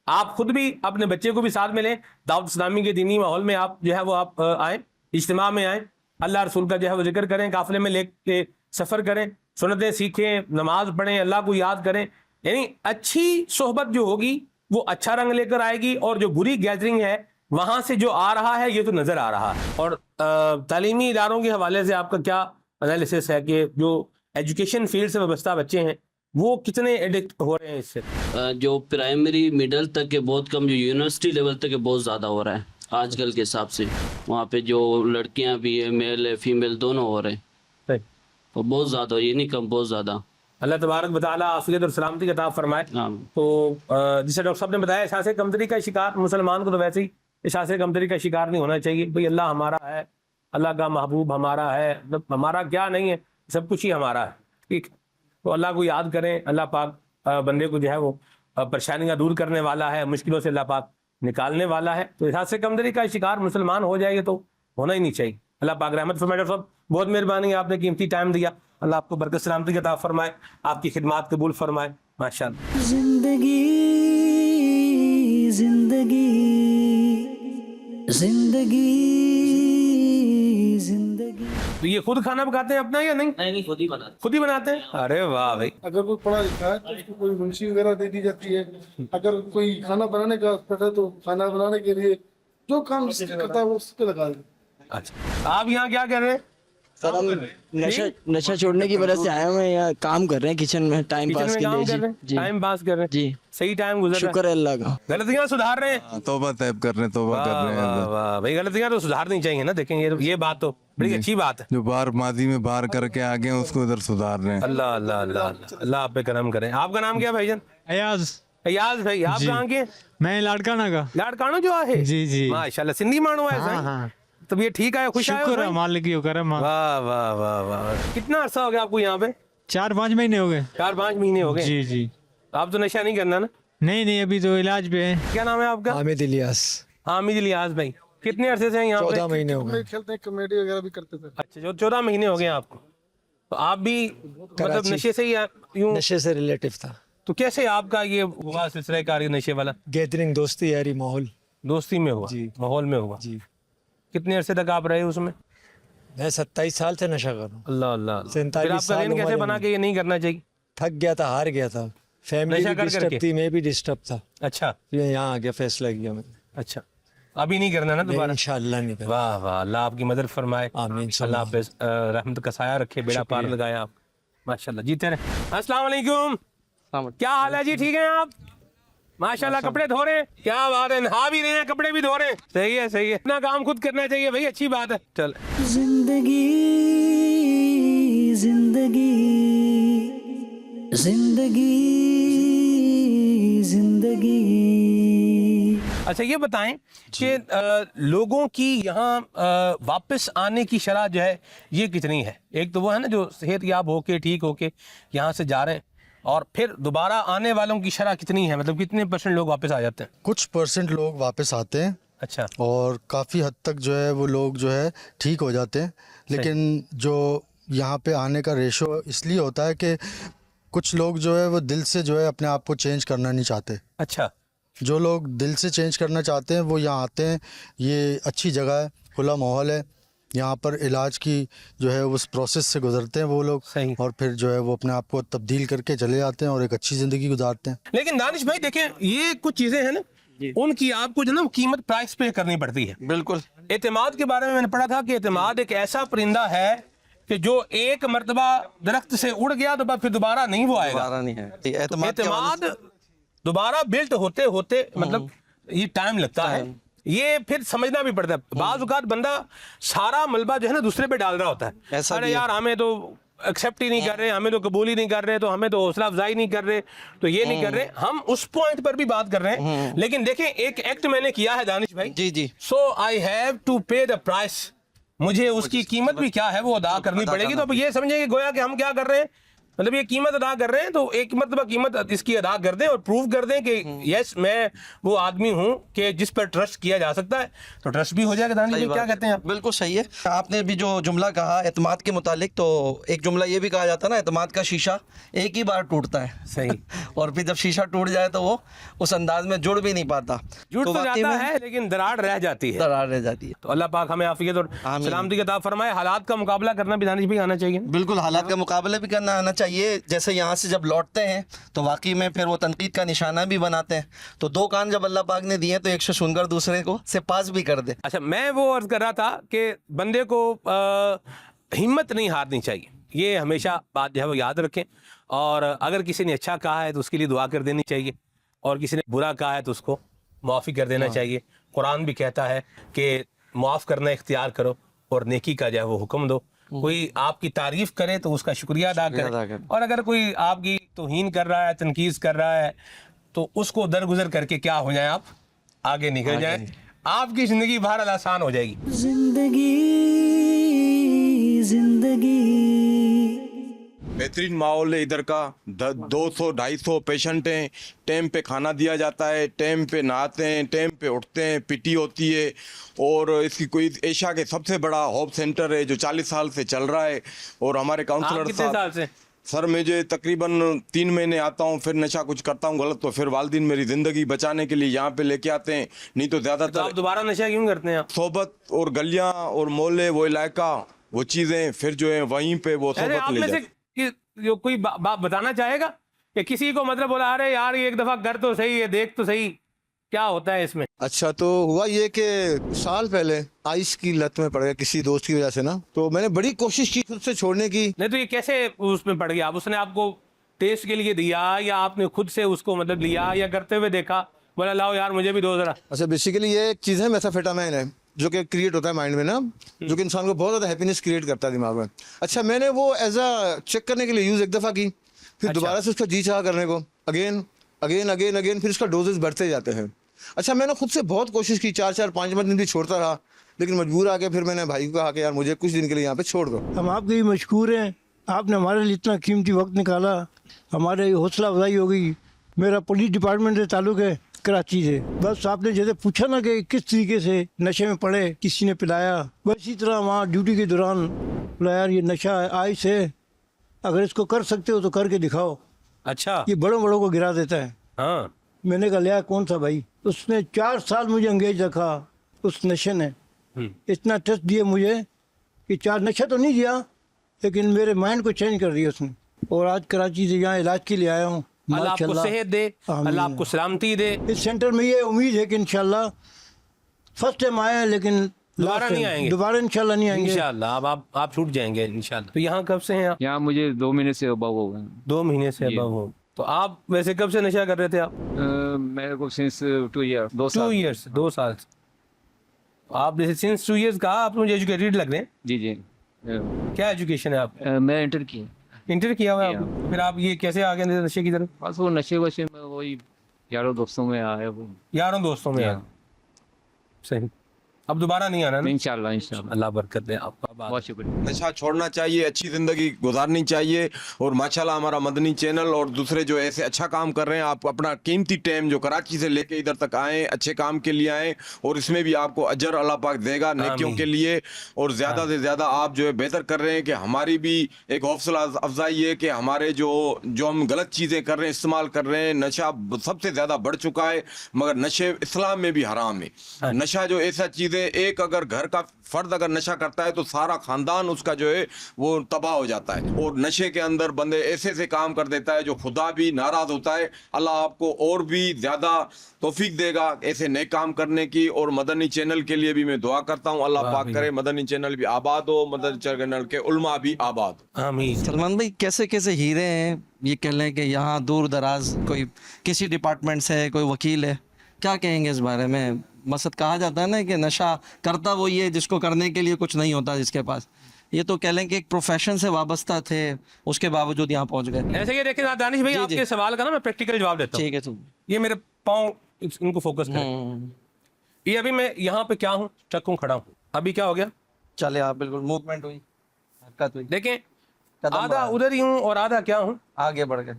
आप खुद भी अपने बच्चे को भी साथ में लें, दावत इस्लामी के दीनी माहौल में आप जो है वो आप आएँ, इज्तिमा में आएँ, अल्लाह रसूल का जो है वो जिक्र करें, काफ़िले में लेके सफ़र करें, सुन्नतें सीखें, नमाज पढ़ें, अल्लाह को याद करें। यानी अच्छी सोहबत जो होगी वो अच्छा रंग लेकर आएगी, और जो बुरी गैदरिंग है वहाँ से जो आ रहा है ये तो नज़र आ रहा है। और तालीमी इदारों के हवाले से आपका क्या एनालिसिस है कि जो एजुकेशन फील्ड से वाबस्ता बच्चे हैं वो कितने एडिक्ट हो रहे हैं इससे? जो प्राइमरी मिडिल तक के बहुत कम, जो यूनिवर्सिटी लेवल तक के बहुत ज़्यादा हो रहा है आजकल के हिसाब से। वहाँ पे जो लड़कियाँ भी है, मेल है, फीमेल दोनों हो रहे हैं, तो बहुत ज़्यादा, ये नहीं कम, बहुत ज़्यादा। अल्लाह तबारक व तआला आफियत और सलामती का अता फरमाए। तो जैसे डॉक्टर साहब ने बताया, एहसास कमतरी का शिकार मुसलमान को तो वैसे ही एहसास कमतरी का शिकार नहीं होना चाहिए। भाई अल्लाह हमारा है, अल्लाह का महबूब हमारा है, हमारा क्या नहीं है, सब कुछ ही हमारा है, ठीक। तो अल्लाह को याद करें, अल्लाह पाक बंदे को जो है वो परेशानियाँ दूर करने वाला है, मुश्किलों से अल्लाह पाक निकालने वाला है। तो एहसास कमतरी का शिकार मुसलमान हो जाएगा तो होना ही नहीं चाहिए। अल्लाह पाक रहमत फरमाए। डॉक्टर साहब बहुत मेहरबानी, आपने कीमती टाइम दिया, अल्लाह आपको बरकत सलामती का अता फरमाए, आपकी खिदमत कबूल फरमाए, माशाअल्लाह। जिंदगी जिंदगी जिंदगी जिंदगी। तो ये खुद खाना पकाते हैं अपना या नहीं? नहीं, खुद ही बनाते। खुद ही बनाते हैं? अरे वाह भाई। अगर कोई पढ़ा लिखा है तो उसको कोई मुंशी वगैरह दे दी जाती है। अगर कोई खाना बनाने का है तो खाना बनाने के लिए जो काम करता है वो उस पर लगा दे। अच्छा, आप यहाँ क्या कर रहे हैं? सर हम नशा छोड़ने की वजह से आए हुए हैं, यहाँ काम कर रहे हैं किचन में, टाइम पास के लिए। जी, टाइम पास कर रहे हैं जी, सही टाइम गुजर रहा है, शुक्र है अल्लाह का। गलतियाँ सुधार रहे हैं, तौबा तैब कर रहे हैं, तौबा कर रहे हैं। वाह भाई, गलतियाँ तो सुधारनी चाहिए ना। देखें ये बात तो बड़ी अच्छी बात है। जो बार माजी में बाहर करके आ गए उसको इधर सुधार रहे हैं। अल्लाह अल्लाह अल्लाह अल्लाह आप पे करम करें। आपका नाम क्या है भाईजान? अयाज। अयाज भाई, आप कहाँ के? मैं लाड़काना का। लाड़काना जो है? जी जी, माशाल्लाह, सिंधी मानो है। हाँ। तब ये ठीक है, खुश शुक्र है मालिक की करम। वाह वाह वाह वाह। कितना अरसा हो गया आपको यहाँ पे? 4-5 महीने हो गए। 4-5 महीने हो गए? जी जी। आप तो नशा नहीं करना ना? नहीं, अभी तो इलाज पे है। क्या नाम है आपका? हामिद इलियास। हामिद इलियास भाई, कितने अरसे से हैं यहाँ पे? 14 महीने हो गए। खेलते हैं, कॉमेडी वगैरह भी करते थे। अच्छा, जो 14 महीने हो गए आपको, तो आप भी मतलब नशे से ही यूं? नशे से रिलेटिव था। तो कैसे आपका ये हुआ सिलसिला कारी नशे वाला? गैदरिंग, दोस्ती यारी, माहौल। दोस्ती में हुआ जी, माहौल में हुआ जी। कितने अरसे तक आप रहे उसमें? मैं 27 साल से नशा कर रहा हूँ। अल्लाह अल्लाह। 47 आपका दिन कैसे बना कि ये नहीं करना चाहिए? थक गया था, हार गया था, फैमिली नशा भी कर डिस्टर्ब करके? थी, मैं भी डिस्टर्ब था, अच्छा फिर यहाँ आ गया, फैसला किया मैंने। अच्छा, अभी नहीं करना ना दोबारा? इंशाल्लाह नहीं करेंगे। वाह वाह, अल्लाह आपकी मदद फरमाए, आमीन। अल्लाह आप पे रहमत का साया रखे, बेड़ा पार लगाए आप, माशाल्लाह। जीते रहे। अस्सलाम वालेकुम, क्या हाल है जी? ठीक है आप? माशाल्लाह। कपड़े धो रहे हैं, क्या बात है, नहा भी रहे हैं, कपड़े भी धो रहे हैं। सही है सही है, अपना काम खुद करना चाहिए भाई, अच्छी बात है। चल, जिंदगी जिंदगी जिंदगी जिंदगी। अच्छा ये बताएं कि लोगों की यहाँ वापस आने की शरह जो है ये कितनी है? एक तो वो है ना जो सेहतयाब होके ठीक होके यहाँ से जा रहे हैं, और फिर दोबारा आने वालों की शरह कितनी है, मतलब कितने % लोग वापस आ जाते हैं? कुछ परसेंट लोग वापस आते हैं अच्छा, और काफ़ी हद तक जो है वो लोग जो है ठीक हो जाते हैं, लेकिन जो यहाँ पे आने का रेशो इसलिए होता है कि कुछ लोग जो है वो दिल से जो है अपने आप को चेंज करना नहीं चाहते। अच्छा, जो लोग दिल से चेंज करना चाहते हैं वो यहाँ आते हैं, ये अच्छी जगह है, खुला माहौल है, यहाँ पर इलाज की जो है उस प्रोसेस से गुजरते हैं वो लोग, सही। और फिर जो है वो अपने आप को तब्दील करके चले जाते हैं और एक अच्छी ज़िंदगी गुजारते हैं। लेकिन दानिश भाई देखें, ये कुछ चीज़ें हैं ना, उनकी आपको जो ना कीमत प्राइस पे करनी पड़ती है। बिल्कुल। एतमाद के बारे में मैंने पढ़ा था कि एतमाद एक ऐसा परिंदा है कि जो एक मर्तबा दरख्त से उड़ गया तो फिर दोबारा नहीं वो आएगा। दोबारा नहीं है। एतमाद दोबारा बिल्ट होते होते मतलब ये टाइम लगता है, ये फिर समझना भी पड़ता है। बाज़ औक़ात बंदा सारा मलबा जो है ना दूसरे पे डाल रहा होता है, अरे यार हमें तो एक्सेप्ट ही नहीं कर रहे, हमें तो कबूल ही नहीं कर रहे, तो हमें तो हौसला अफजाई नहीं कर रहे, तो ये नहीं कर रहे। हम उस पॉइंट पर भी बात कर रहे हैं, लेकिन देखें एक एक्ट मैंने किया है दानिश भाई। जी जी। सो आई हैव टू पे द प्राइस, मुझे उसकी कीमत भी क्या है वो अदा करनी पड़ेगी। तो अब ये समझें कि गोया कि हम क्या कर रहे हैं, मतलब ये कीमत अदा कर रहे हैं, तो एक मरतबा कीमत इसकी अदा कर दें और प्रूव कर दें कि यस मैं वो आदमी हूँ कि जिस पर ट्रस्ट किया जा सकता है, तो ट्रस्ट भी हो जाएगा। दानिश भाई क्या कहते हैं आप? बिल्कुल सही है। आपने भी जो जुमला कहा एतमाद के मुतालिक, तो एक जुमला ये भी कहा जाता है ना, एतमाद का शीशा एक ही बार टूटता है। सही। और फिर जब शीशा टूट जाए तो वो उस अंदाज में जुड़ भी नहीं पाता, जुड़ तो जाता है लेकिन दरार रह जाती है, दरार रह जाती है। तो अल्लाह पाक हमें आफियत और सलामती अता फरमाए। हालात का मुकाबला करना भी दानिश भाई आना चाहिए। बिल्कुल, हालात का मुकाबला भी करना आना चाहिए। जैसे यहाँ से जब लौटते हैं तो वाकई में फिर वो तनकीद का निशाना भी बनाते हैं, तो दो कान जब अल्लाह पाक ने दिए तो एक से सुनकर दूसरे को से पास भी कर दे। अच्छा, मैं वो अर्ज कर रहा था कि बंदे को हिम्मत नहीं हारनी चाहिए, ये हमेशा बात जो है वो याद रखें, और अगर किसी ने अच्छा कहा है तो उसके लिए दुआ कर देनी चाहिए, और किसी ने बुरा कहा है तो उसको माफ़ी कर देना चाहिए। कुरान भी कहता है कि माफ़ करना इख्तियार करो और नेकी का जो है वो हुक्म दो। कोई आपकी तारीफ करे तो उसका शुक्रिया अदा करे, और अगर कोई आपकी तौहीन कर रहा है, तनकीज़ कर रहा है, तो उसको दरगुजर करके क्या हो जाए, आप आगे निकल जाए, आपकी ज़िंदगी बहरहाल आसान हो जाएगी। जिंदगी जिंदगी। बेहतरीन माहौल है इधर का, 200-250 पेशेंट हैं, टाइम पे खाना दिया जाता है, टाइम पे नहाते हैं, टाइम पे उठते हैं, पीटी होती है, और इसकी कोई एशिया के सबसे बड़ा होप सेंटर है जो 40 साल से चल रहा है। और हमारे काउंसलर कितने साल से? सर मुझे तकरीबन 3 महीने आता हूँ, फिर नशा कुछ करता हूँ गलत, तो फिर वालिदैन मेरी ज़िंदगी बचाने के लिए यहाँ पे लेके आते हैं, नहीं तो ज़्यादातर। आप दोबारा नशा क्यों करते हैं? आप सोबत और गलियाँ और मोहल्ले, वो इलाका, वो चीज़ें फिर जो है वहीं पे वो सोबत आप ले में से जाते। जो कोई बात बताना चाहेगा कि किसी को मतलब बोला अरे यार ये एक दफ़ा कर तो सही है, देख तो सही क्या होता है इसमें? अच्छा, तो हुआ ये कि साल पहले आइस की लत में पड़ गया किसी दोस्त की वजह से ना, तो मैंने बड़ी कोशिश की खुद से छोड़ने की। नहीं तो ये कैसे उसमें पड़ गया? उसने आपको टेस्ट के लिए दिया या आपने खुद से उसको मतलब लिया या करते हुए देखा, बोला लाओ यार मुझे भी दो जरा? अच्छा, बेसिकली ये एक चीज़ है मेथाफेटामाइन है जो कि क्रिएट होता है माइंड में ना, जो कि इंसान को बहुत ज़्यादा हैप्पीनेस क्रिएट करता है दिमाग में। अच्छा, मैंने वो एज अ चेक करने के लिए यूज़ एक दफ़ा की, फिर दोबारा से उसका जी चाह करने को, अगेन अगेन अगेन अगेन, फिर उसका डोजेस बढ़ते जाते हैं। अच्छा, मैंने खुद से बहुत कोशिश की, 4-4 5 दिन भी छोड़ता रहा, लेकिन मजबूर आके फिर मैंने भाई को कहा कि यार मुझे कुछ दिन के लिए यहाँ पे छोड़ दो। हम आपके ही मशकूर हैं, आपने हमारे लिए इतना कीमती वक्त निकाला, हमारे हौसला अफजाई हो गई। मेरा पुलिस डिपार्टमेंट से ताल्लुक़ है, कराची से। बस आपने जैसे पूछा ना कि किस तरीके से नशे में पड़े, किसी ने पिलाया, बस इसी तरह वहाँ ड्यूटी के दौरान बोला यार ये नशा है, आइस है, अगर इसको कर सकते हो तो करके दिखाओ। अच्छा, ये बड़ों बड़ों को गिरा देता है। हाँ। मैंने कहा लिया कौन सा भाई, उसने 4 साल मुझे अंगेज रखा उस नशे ने, इतना टेस्ट दिए मुझे कि 4 नशा तो नहीं दिया लेकिन मेरे माइंड को चेंज कर दिया उसने। और आज कराची से यहाँ इलाज के लिए आया हूँ, اللہ آپ کو माशाल्लाह। सेहत दे, अल्लाह आपको सलामती दे। इस सेंटर में ये उम्मीद है कि इंशाल्लाह फर्स्ट टाइम आए हैं लेकिन दोबारा last नहीं time, आएंगे। दोबारा इंशाल्लाह नहीं आएंगे। इंशाल्लाह अब आप छूट जाएंगे इंशाल्लाह। तो यहाँ कब से हैं आप? यहाँ मुझे 2 महीने से अबव हो गए। 2 महीने से अबव हो। तो आप वैसे कब से नशा कर रहे थे आप? मेरे को सिंस 2 ईयर 2 2 साल। ईयर्स 2 साल। आप जैसे सिंस 2 ईयर्स कहा, आप मुझे एजुकेटेड लग रहे हैं। जी जी। क्या एजुकेशन है आप? मैं इंटर किया। इंटर किया हुआ है आपने? फिर आप ये कैसे आ गए नशे की तरफ? बस वो नशे वशे में वही यारों दोस्तों में आया वो। यारों दोस्तों में आ सही। अब दोबारा नहीं आना ना? इंशाल्लाह इंशाल्लाह। अल्लाह बरकत दे आपका। बहुत शुक्रिया। नशा छोड़ना चाहिए, अच्छी ज़िंदगी गुजारनी चाहिए। और माशाल्लाह हमारा मदनी चैनल और दूसरे जो ऐसे अच्छा काम कर रहे हैं, आप अपना कीमती टाइम जो कराची से लेके इधर तक आए, अच्छे काम के लिए आए, और इसमें भी आपको अजर अल्लाह पाक देगा नेकियों के लिए। और ज़्यादा से ज़्यादा आप जो है बेहतर कर रहे हैं कि हमारी भी एक हौसला अफजाई है कि हमारे जो हम गलत चीज़ें कर रहे हैं, इस्तेमाल कर रहे हैं। नशा सबसे ज़्यादा बढ़ चुका है, मगर नशे इस्लाम में भी हराम है। नशा जो ऐसा चीज़ है, एक अगर घर का फर्द अगर नशा करता है तो सारा खानदान उसका जो है वो तबाह हो जाता है। और नशे के अंदर बंदे ऐसे ऐसे काम कर देता है जो खुदा भी नाराज होता है। अल्लाह आपको और भी ज़्यादा तौफीक देगा ऐसे नए काम करने की। और मदनी चैनल के लिए भी मैं दुआ करता हूँ, अल्लाह पाक करे मदनी चैनल भी आबाद हो, मदनी चैनल के उलमा भी आबाद हो। आमीन। सलमान भाई, कैसे कैसे हीरे हैं, ये कह लें कि यहाँ दूर दराज कोई किसी डिपार्टमेंट से है, कोई वकील है, क्या कहेंगे इस बारे में? मकसद कहा जाता है ना कि नशा करता वो ये जिसको करने के लिए कुछ नहीं होता जिसके पास। ये तो कह लें कि एक प्रोफेशन से वाबस्ता थे, उसके बावजूद यहाँ पहुँच गए। ऐसे ये देखें दानिश भाई, आपके सवाल का ना मैं प्रैक्टिकल जवाब देता हूँ। ठीक है। तो ये मेरे पाँव इनको फोकस करें। ये अभी मैं यहाँ पे क्या हूँ, स्टक हूँ, खड़ा हूँ। अभी क्या हो गया? चले आप बिल्कुल मूवमेंट हुई, हरकत हुई। देखें आधा उधर ही हूँ और आधा क्या हूँ, आगे बढ़ गए।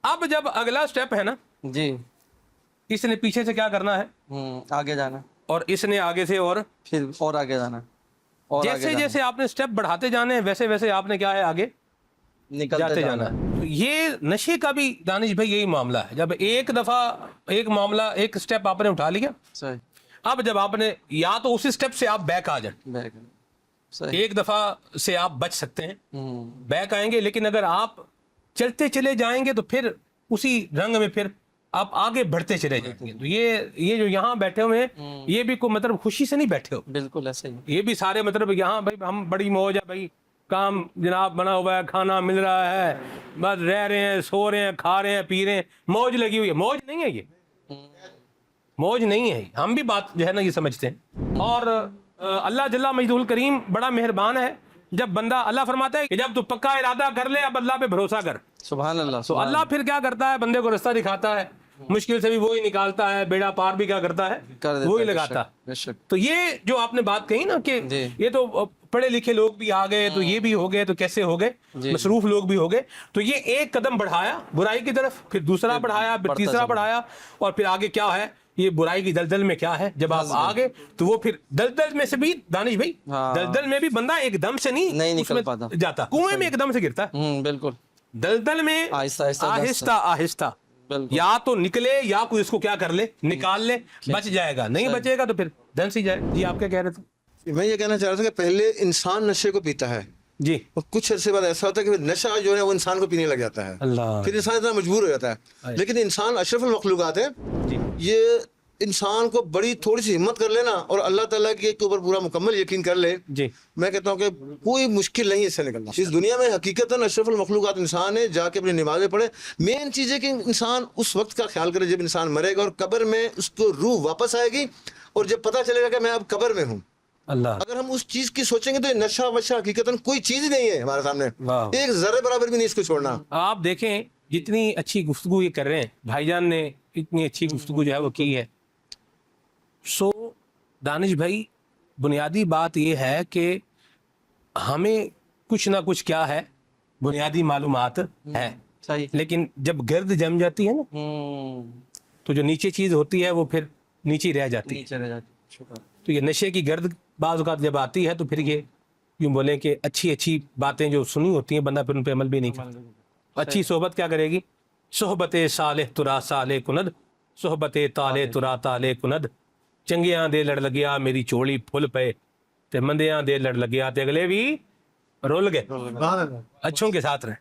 अब जब अगला स्टेप है ना जी, इसने पीछे से क्या करना है, आगे जाना, और इसने आगे से और फिर और आगे जाना, और जैसे जैसे आपने स्टेप बढ़ाते जाने वैसे वैसे आपने क्या है आगे निकलते जाना। तो ये नशे का भी दानिश भाई यही मामला है। जब एक दफा एक मामला एक स्टेप आपने उठा लिया, सही, अब जब आपने या तो उसी स्टेप से आप बैक आ जाए, सही, एक दफा से आप बच सकते हैं, बैक आएंगे। लेकिन अगर आप चलते चले जाएंगे तो फिर उसी रंग में फिर आप आगे बढ़ते चले जाएंगे। तो ये जो यहाँ बैठे हुए हैं, ये भी कोई मतलब खुशी से नहीं बैठे हो, बिल्कुल ऐसे ही। ये भी सारे मतलब यहाँ भाई हम बड़ी मौज है भाई, काम जनाब बना हुआ है, खाना मिल रहा है, बस रह रहे हैं, सो रहे हैं, खा रहे हैं, पी रहे हैं, मौज लगी हुई है। मौज नहीं है ये, मौज नहीं है। हम भी बात जो है ना ये समझते हैं। और अल्लाह जल्ला मजदूल करीम बड़ा मेहरबान है। जब बंदा, अल्लाह फरमाता है कि जब तू पक्का इरादा कर ले, अब अल्लाह पे भरोसा कर। सुभान अल्लाह। तो अल्लाह फिर क्या करता है, बंदे को रास्ता दिखाता है, मुश्किल से भी वही निकालता है, बेड़ा पार भी क्या करता है, वही लगाता है। तो ये जो आपने बात कही ना कि ये तो पढ़े लिखे लोग भी आ गए, तो ये भी हो गए, तो कैसे हो गए, मसरूफ लोग भी हो गए। तो ये एक कदम बढ़ाया बुराई की तरफ, फिर दूसरा बढ़ाया, फिर तीसरा बढ़ाया, और फिर आगे क्या है, ये बुराई की दलदल में क्या है। जब आप आ गए तो वो फिर दलदल में से भी दानिश भाई, दलदल में भी बंदा एकदम से नहीं निकल पाता, जाता कुएं में एकदम से गिरता है। बिल्कुल, दलदल में आहिस्ता आहिस्ता या तो निकले या कोई इसको क्या कर ले, निकाल ले, बच जाएगा। नहीं बचेगा तो फिर धंस ही जाए। जी आप क्या कह रहे थे? मैं ये कहना चाह रहा था कि पहले इंसान नशे को पीता है जी, और कुछ अर्से बाद ऐसा होता है कि नशा जो है वो इंसान को पीने लग जाता है, फिर इंसान इतना मजबूर हो जाता है। लेकिन इंसान अशरफुल मखलूकात है, ये इंसान को बड़ी थोड़ी सी हिम्मत कर लेना और अल्लाह ताला के ऊपर पूरा मुकम्मल यकीन कर ले, जी मैं कहता हूँ कि कोई मुश्किल नहीं है इससे निकलना। इस दुनिया में हकीकतन अशरफुल मखलूकात इंसान है, जाके अपनी नमाजें पढ़े। मेन चीज़ है कि इंसान उस वक्त का ख्याल करे जब इंसान मरेगा और कब्र में उसको रूह वापस आएगी, और जब पता चलेगा कि मैं अब कब्र में हूँ। अल्लाह, अगर हम उस चीज की सोचेंगे तो नशा वशा हकीकतन कोई चीज ही नहीं है हमारे सामने, एक जर्रे बराबर भी नहीं इसको छोड़ना। आप देखें जितनी अच्छी गुफ्तगू ये कर रहे हैं भाईजान ने, इतनी अच्छी गुफ्तगू जो है वो की है। सो दानिश भाई, बुनियादी बात ये है कि हमें कुछ ना कुछ क्या है, बुनियादी मालूमात है, सही। लेकिन जब गर्द जम जाती है ना, तो जो नीचे चीज होती है वो फिर नीचे रह जाती है। तो ये नशे की गर्द बाज़ औक़ात जब आती है तो फिर ये यूँ बोलें कि अच्छी अच्छी बातें जो सुनी होती हैं बंदा फिर उन पर अमल भी नहीं करता। अच्छी सोहबत क्या करेगी, सोहबत सालेह तुरा साले कुनद, सोहबत ताले तुरा ताले कुनद, चंगियां दे लड़ लगिया मेरी चोली फुल पे, ते मंदियां दे लड़ लगिया ते अगले भी रुल गए। अच्छों के साथ रहे।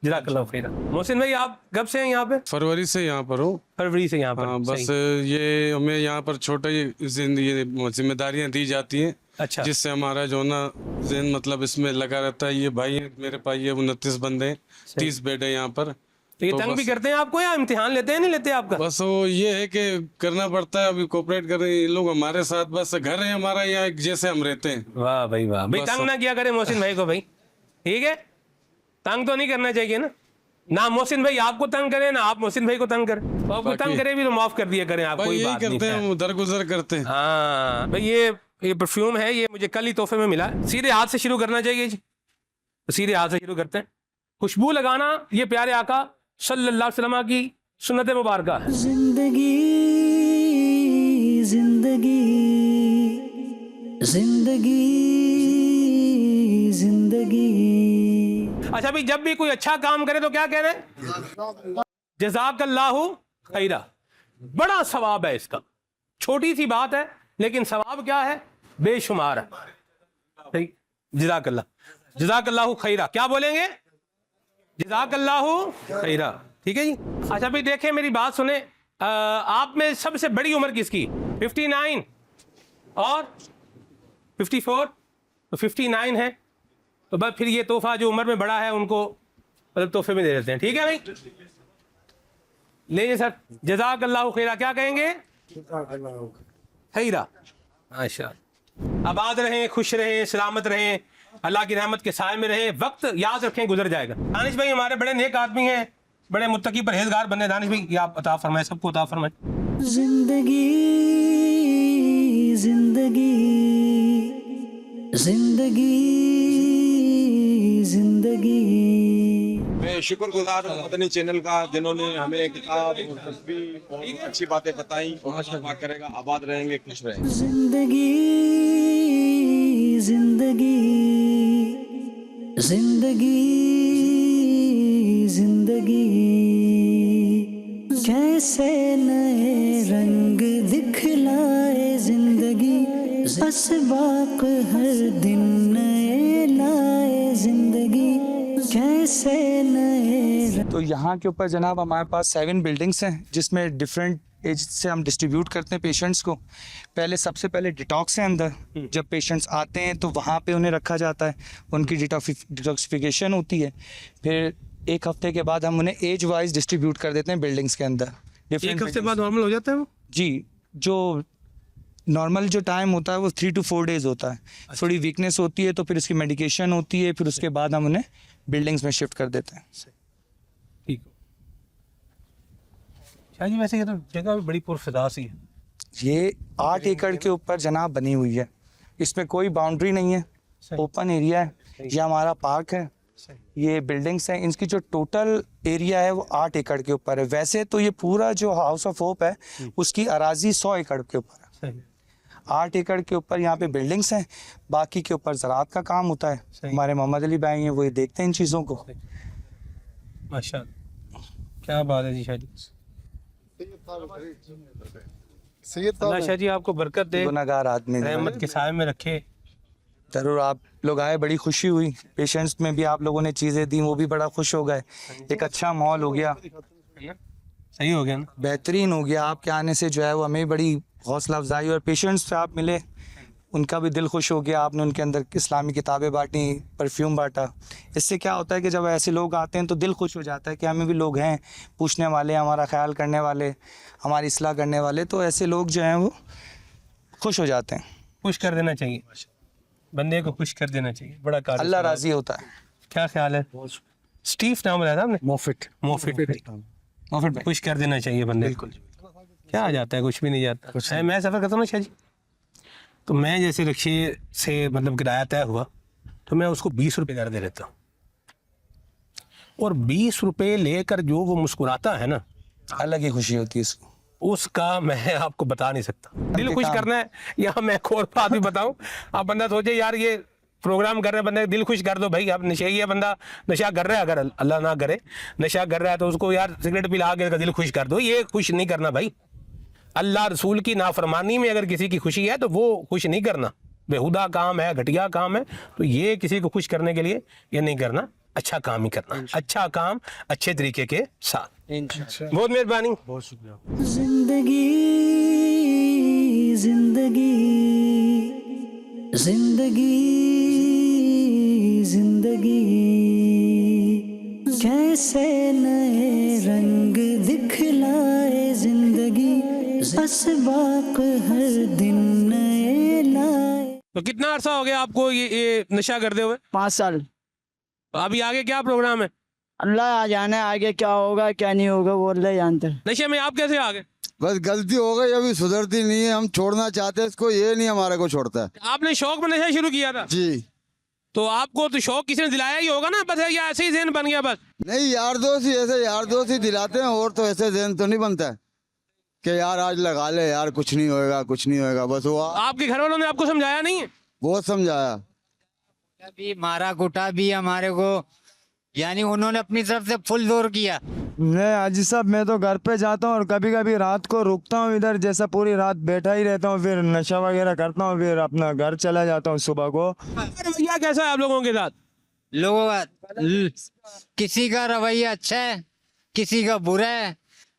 जज़ाक अल्लाह खैर। मोहसिन भाई आप कब से हैं यहाँ पे? फरवरी से यहाँ पर हूँ। फरवरी से यहाँ पर? हाँ, बस सही। ये हमें यहाँ पर छोटे जिम्मेदारियाँ दी जाती हैं। अच्छा। जिससे हमारा जो ना ज़हन मतलब इसमें लगा रहता है। ये भाई हैं मेरे पास, ये 29 बंदे हैं, 30 बेड है यहाँ पर। तो ये तंग भी करते हैं आपको या इम्तिहान लेते हैं नहीं लेते आपका? बस वो ये है कि करना पड़ता है, अभी कोऑपरेट कर रहे हैं ये लोग हमारे साथ। बस घर है हमारा यहाँ, जैसे हम रहते हैं। वाह भाई वाह भाई, तंग ना किया करे मोहसिन भाई को भाई, ठीक है? तंग तो नहीं करना चाहिए ना मोहसिन भाई आपको तंग करे ना आप मोहसिन भाई को तंग करें। तो आपको तंग करे भी तो माफ कर दिया करें आप, कोई बात नहीं करते हैं, दरगुजर करते हैं। हाँ भाई, ये परफ्यूम है, ये मुझे कल ही तोहफे में मिला। सीधे हाथ से शुरू करना चाहिए जी, तो सीधे हाथ से शुरू करते हैं। खुशबू लगाना ये प्यारे आका सल्लल्लाहु अलैहि वसल्लम की सुन्नत मुबारक है। जिंदगी जिंदगी जिंदगी जिंदगी। अच्छा भाई, जब भी कोई अच्छा काम करे तो क्या कह रहे हैं? जज़ाकल्लाहु खैरा। बड़ा सवाब है इसका, छोटी सी बात है लेकिन सवाब क्या है, बेशुमार है। जज़ाकल्लाहु खैरा क्या बोलेंगे? जज़ाकल्लाहु खैरा, ठीक है जी। अच्छा भाई देखें, मेरी बात सुने, आप में सबसे बड़ी उम्र किसकी? 59 और 54, तो 59 है, तो बस फिर ये तोहफा जो उम्र में बड़ा है उनको मतलब तोहफे में दे देते हैं, ठीक है भाई? लीजिए सर, जज़ाकल्लाहु खैरा क्या कहेंगे? खैरा। अच्छा, आबाद रहें, खुश रहें, सलामत रहें, अल्लाह की रहमत के साए में रहें। वक्त याद रखें गुजर जाएगा। दानिश भाई हमारे बड़े नेक आदमी हैं, बड़े मुत्तकी परहेजगार बंदे। दानिश भाई ये आप अता फरमाए, सबको अता फरमाए। जिंदगी जिंदगी जिंदगी जिंदगी। मैं शुक्रगुजार हूँ मदनी चैनल का, जिन्होंने हमें किताब और तस्वीर और अच्छी बातें बताई। और अल्लाह करेगा आबाद रहेंगे, खुश रहेंगे। जिंदगी जिंदगी जिंदगी जिंदगी। कैसे नए रंग दिखलाए जिंदगी, असबाक हर दिन नए लाए जिंदगी। कैसे नए। तो यहाँ के ऊपर जनाब हमारे पास 7 बिल्डिंग्स हैं, जिसमें डिफरेंट एज से हम डिस्ट्रीब्यूट करते हैं पेशेंट्स को। पहले सबसे पहले डिटॉक्स है अंदर, जब पेशेंट्स आते हैं तो वहाँ पे उन्हें रखा जाता है, उनकी डिटॉक्सिफिकेशन होती है। फिर एक हफ्ते के बाद हम उन्हें एज वाइज डिस्ट्रीब्यूट कर देते हैं बिल्डिंग्स के अंदर। एक हफ्ते बाद नॉर्मल हो जाता है वो? जी, जो नॉर्मल जो टाइम होता है वो 3 to 4 days होता है। थोड़ी वीकनेस होती है तो फिर उसकी मेडिकेशन होती है, फिर उसके बाद हम उन्हें बिल्डिंग्स में शिफ्ट कर देते हैं। ठीक है शाह जी, वैसे ये तो जगह भी बड़ी पुरफिदा सी है। ये 8 एकड़ के ऊपर जनाब बनी हुई है, इसमें कोई बाउंड्री नहीं है, ओपन एरिया है। ये हमारा पार्क है, ये बिल्डिंग्स हैं, इनकी जो टोटल एरिया है वो 8 एकड़ के ऊपर है। वैसे तो ये पूरा जो हाउस ऑफ होप है उसकी अराजी 100 एकड़ के ऊपर है। 8 एकड़ के ऊपर यहाँ पे बिल्डिंग्स हैं, बाकी के ऊपर ज़राअत का काम होता है। हमारे मोहम्मद अली भाई हैं, वो ये देखते हैं इन चीज़ों को। माशाअल्लाह, क्या बात है जी शाह जी। अल्लाह शाह जी आपको बरकत दे, गुनाहगार आदमी रहमत के साए में रखे। ज़रूर, आप लोग आए, बड़ी खुशी हुई। पेशेंट्स में भी आप लोगों ने चीज़ें दी, वो भी बड़ा खुश हो गए। एक अच्छा माहौल हो गया, सही हो गया ना, बेहतरीन हो गया। आपके आने से जो है वो हमें बड़ी हौसला अफजाई, और पेशेंट्स से आप मिले, उनका भी दिल खुश हो गया। आपने उनके अंदर इस्लामी किताबें बांटी, परफ्यूम बांटा। इससे क्या होता है कि जब ऐसे लोग आते हैं तो दिल खुश हो जाता है कि हमें भी लोग हैं पूछने वाले, हमारा ख्याल करने वाले, हमारी इस्लाह करने वाले। तो ऐसे लोग जो हैं वो खुश हो जाते हैं। खुश कर देना चाहिए, बंदे को खुश कर देना चाहिए, बड़ा कार अल्लाह राजी होता है। क्या ख्याल है? स्टीव नाम बताया था आपने? मोफिट खुश कर देना चाहिए बंदे को। क्या आ जाता है, कुछ भी नहीं जाता। मैं सफ़र करता हूँ ना शाह जी, तो मैं जैसे रिक्शे से मतलब किराया तय हुआ तो मैं उसको 20 रुपये कर दे देता हूँ, और 20 रुपये लेकर जो वो मुस्कुराता है ना, अलग ही खुशी होती है उसको, उसका मैं आपको बता नहीं सकता। दिल खुश करना है, या मैं एक और बात भी बताऊँ, आप बंदा सोचे यार ये प्रोग्राम कर रहे हैं, बंदे दिल खुश कर दो भाई। आप नशे है, बंदा नशा कर रहा है, अगर अल्लाह ना करे नशा कर रहा है तो उसको यार सिगरेट पिला के दिल खुश कर दो। ये खुश नहीं करना भाई। अल्लाह रसूल की नाफरमानी में अगर किसी की खुशी है तो वो खुश नहीं करना, बेहुदा काम है, घटिया काम है। तो ये किसी को खुश करने के लिए ये नहीं करना। اچھا کام ہی کرنا, اچھا کام اچھے طریقے کے ساتھ. بہت مہربانی, بہت شکریہ. زندگی زندگی زندگی زندگی کیسے نئے رنگ دکھلائے زندگی, اسباق ہر دن نئے لائے. تو کتنا عرصہ ہو گیا آپ کو یہ نشہ کرتے ہوئے؟ 5 سال. ابھی آگے کیا پروگرام ہے؟ اللہ جانے آگے کیا ہوگا کیا نہیں ہوگا وہ اللہ جانتے. نشے میں آپ کیسے آگے؟ بس غلطی ہو گئی, ابھی سدھرتی نہیں ہے, ہم چھوڑنا چاہتے ہیں اس کو, یہ نہیں ہمارے کو چھوڑتا ہے. آپ نے شوق میں نشہ شروع کیا تھا؟ جی. تو آپ کو تو شوق کسی نے دلایا ہی ہوگا نا, بس یا ایسے ہی ذہن بن گیا بس؟ نہیں, یار دوست ہی ایسے یار دوست ہی دلاتے ہیں, اور تو ایسے ذہن تو نہیں بنتا ہے کہ یار آج لگا لے یار, کچھ نہیں ہوئے گا کچھ نہیں ہوئے گا. بس وہ آپ کے گھر والوں نے آپ کو سمجھایا نہیں ہے؟ بہت سمجھایا. بھی مارا کوٹا بھی ہمارے کو, یعنی انہوں نے اپنی طرف سے فل زور کیا. نہیں حاجی صاحب, میں تو گھر پہ جاتا ہوں اور کبھی کبھی رات کو رکتا ہوں ادھر, جیسا پوری رات بیٹھا ہی رہتا ہوں, پھر نشہ وغیرہ کرتا ہوں, پھر اپنا گھر چلا جاتا ہوں صبح کو. رویہ کیسا ہے آپ لوگوں کے ساتھ؟ لوگوں کا کسی کا رویہ اچھا ہے, کسی کا برا ہے,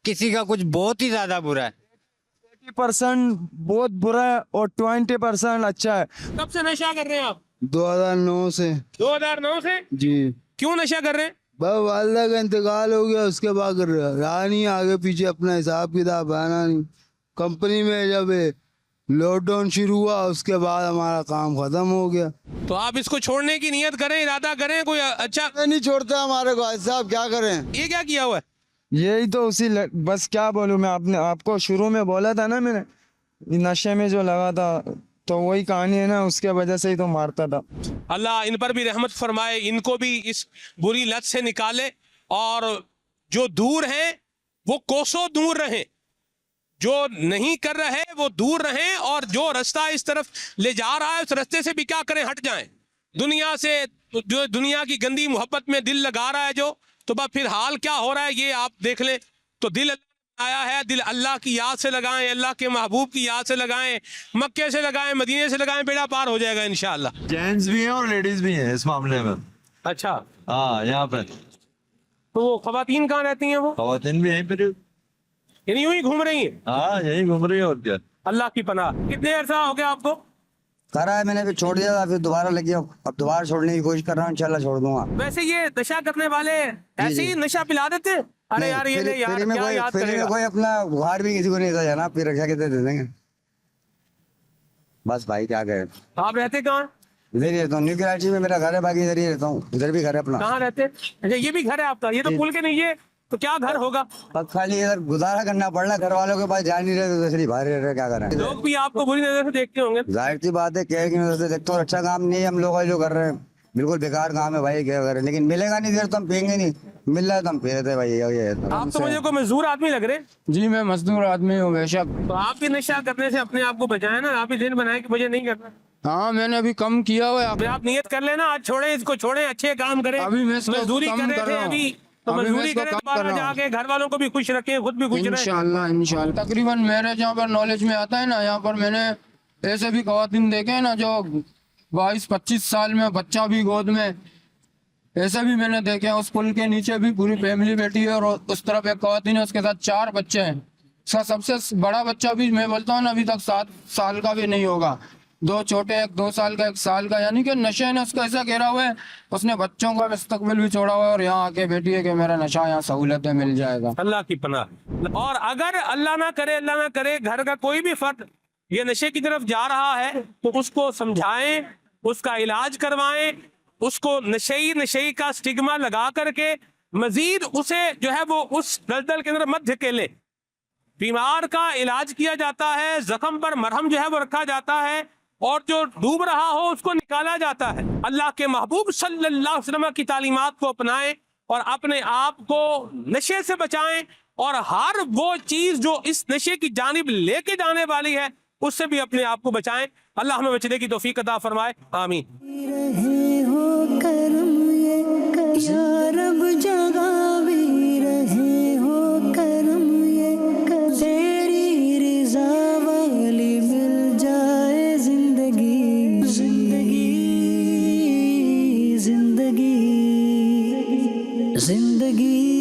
کسی کا کچھ بہت ہی زیادہ برا ہے. 80% بہت برا ہے اور 20% اچھا ہے. کب سے نشہ کر رہے ہیں آپ؟ 2009 سے. 2009 سے؟ جی. کیوں نشہ کر رہے ہیں؟ بس والدہ کا انتقال ہو گیا, اس کے بعد کر رہا نہیں, آگے پیچھے اپنا حساب کتاب آنا نہیں. کمپنی میں جب لاک ڈاؤن شروع ہوا اس کے بعد ہمارا کام ختم ہو گیا. تو آپ اس کو چھوڑنے کی نیت کریں, ارادہ کریں, کوئی اچھا نہیں چھوڑتا ہمارے کو. صاحب کیا کریں, یہ کیا کیا ہوا ہے؟ یہی تو اسی بس کیا بولوں میں, آپ کو شروع میں بولا تھا نا میں نے, نشے میں جو لگا تھا تو وہی کہانی ہے نا, اس کے وجہ سے ہی تو مارتا تھا. اللہ ان پر بھی رحمت فرمائے, ان کو بھی اس بری لت سے نکالے, اور جو دور ہیں وہ کوسوں دور رہیں, جو نہیں کر رہے وہ دور رہیں, اور جو رستہ اس طرف لے جا رہا ہے اس رستے سے بھی کیا کریں, ہٹ جائیں. دنیا سے, جو دنیا کی گندی محبت میں دل لگا رہا ہے جو, تو بس پھر حال کیا ہو رہا ہے یہ آپ دیکھ لیں. تو دل آیا ہے, دل اللہ کی یاد سے لگائیں, اللہ کے محبوب کی یاد سے لگائیں, مکے سے لگائیں, مدینے سے لگائیں, بیڑا پار ہو جائے گا انشاءاللہ. جینٹس بھی ہیں اور لیڈیز بھی ہیں اس معاملے میں. اچھا, ہاں یہاں پہ تو وہ خواتین کہاں رہتی ہیں؟ وہ خواتین بھی یہیں پہ, یعنی یوں ہی گھوم رہی ہیں؟ ہاں یہیں گھوم رہی ہیں, اور کیا. اللہ کی پناہ. کتنے عرصہ ہو گیا آپ کو؟ کرا ہے میں نے, پھر چھوڑ دیا تھا, پھر دوبارہ لگی, اب دوبارہ چھوڑنے کی کوشش کر رہا ہوں, انشاءاللہ چھوڑ دوں گا. ویسے یہ نشہ کرنے والے ایسے ہی نشہ پلا دیتے ہیں؟ ارے یار یہ لے یار, کیا یاد کرے گا. کوئی اپنا بخار بھی کسی کو نہیں تھا جانا, پھر رکشا کے دے دیں گے. بس بھائی کیا کریں. آپ رہتے کہاں؟ ادھر ہی رہتا ہوں, نیو کراچی میں میرا گھر ہے, باقی ادھر ہی رہتا ہوں. ادھر بھی گھر ہے اپنا. کہاں رہتے؟ اچھا یہ بھی گھر ہے آپ کا, یہ تو پل کے نہیں ہے تو کیا گھر ہوگا؟ بس خالی ادھر گزارا کرنا پڑ رہا, گھر والوں کے پاس جا نہیں رہے تو دوسری باہر رہ رہے, کیا کریں. لوگ بھی آپ کو بری نظر سے دیکھتے ہوں گے. ظاہر سی بات ہے, کہہ کی نظر سے دیکھتا ہوں, اچھا کام نہیں ہے ہم لوگ جو کر رہے ہیں, بالکل بیکار کام ہے بھائی, کیا کریں. لیکن ملے گا نہیں دیر تو ہم پئیں گے نہیں, مل رہا ہے تو ہم پی رہے تھے بھائی. آپ تو مجھے کوئی مزدور آدمی لگ رہے. جی میں مزدور آدمی ہوں بے شک. تو آپ بھی نشہ کرنے سے اپنے آپ کو بچائیں نا, آپ ہی دن بنائیں کہ مجھے نہیں کرنا. ہاں میں نے ابھی کم کیا ہوا ہے. آپ نیت کر لینا, آج چھوڑیں اس کو, چھوڑیں, اچھے کام کریں. ابھی میں مزدوری کر رہے تھے ابھی, تو مزدوری کریں, دوبارہ جا کے گھر والوں کو بھی خوش رکھیں, خود بھی خوش رہیں. انشاءاللہ. تقریباً میرے جہاں پر نالج میں آتا ہے نا, یہاں پر میں نے ایسے بھی خواتین دیکھے ہیں نا جو 22-25 سال میں بچہ بھی گود میں, ایسے بھی میں نے دیکھے ہیں. اس پل کے نیچے بھی پوری فیملی بیٹھی ہے, اور اس طرف ایک خواتین ہے, اس کے ساتھ 4 بچے ہیں. اس کا سب سے بڑا بچہ بھی میں بولتا ہوں نا ابھی تک 7 سال کا بھی نہیں ہوگا, 2 چھوٹے, ایک 2 سال کا, 1 سال کا. یعنی کہ نشے نے اس کو ایسا گھیرا ہوا ہے, اس نے بچوں کا مستقبل بھی چھوڑا ہوا ہے, اور یہاں آ کے بیٹھی ہے کہ میرا نشہ یہاں سہولتیں مل جائے گا. اللہ کی پناہ. اور اگر اللہ نہ کرے گھر کا کوئی بھی فرد یہ نشے کی طرف جا رہا ہے تو اس کو سمجھائیں, اس کا علاج کروائیں, اس کو نشئی کا سٹگما لگا کر کے مزید اسے جو ہے وہ اس دلدل کے اندر مت دھکیلیں. بیمار کا علاج کیا جاتا ہے, زخم پر مرہم جو ہے وہ رکھا جاتا ہے, اور جو ڈوب رہا ہو اس کو نکالا جاتا ہے. اللہ کے محبوب صلی اللہ علیہ وسلم کی تعلیمات کو اپنائیں اور اپنے آپ کو نشے سے بچائیں, اور ہر وہ چیز جو اس نشے کی جانب لے کے جانے والی ہے اس سے بھی اپنے آپ کو بچائیں. اللہ ہمیں بچنے کی توفیق عطا فرمائے, آمین. رہے ہو کرم یہ یا رب جگاوی رہے ہو کرم یہ, تیری رضا والی مل جائے زندگی زندگی زندگی. जिंदगी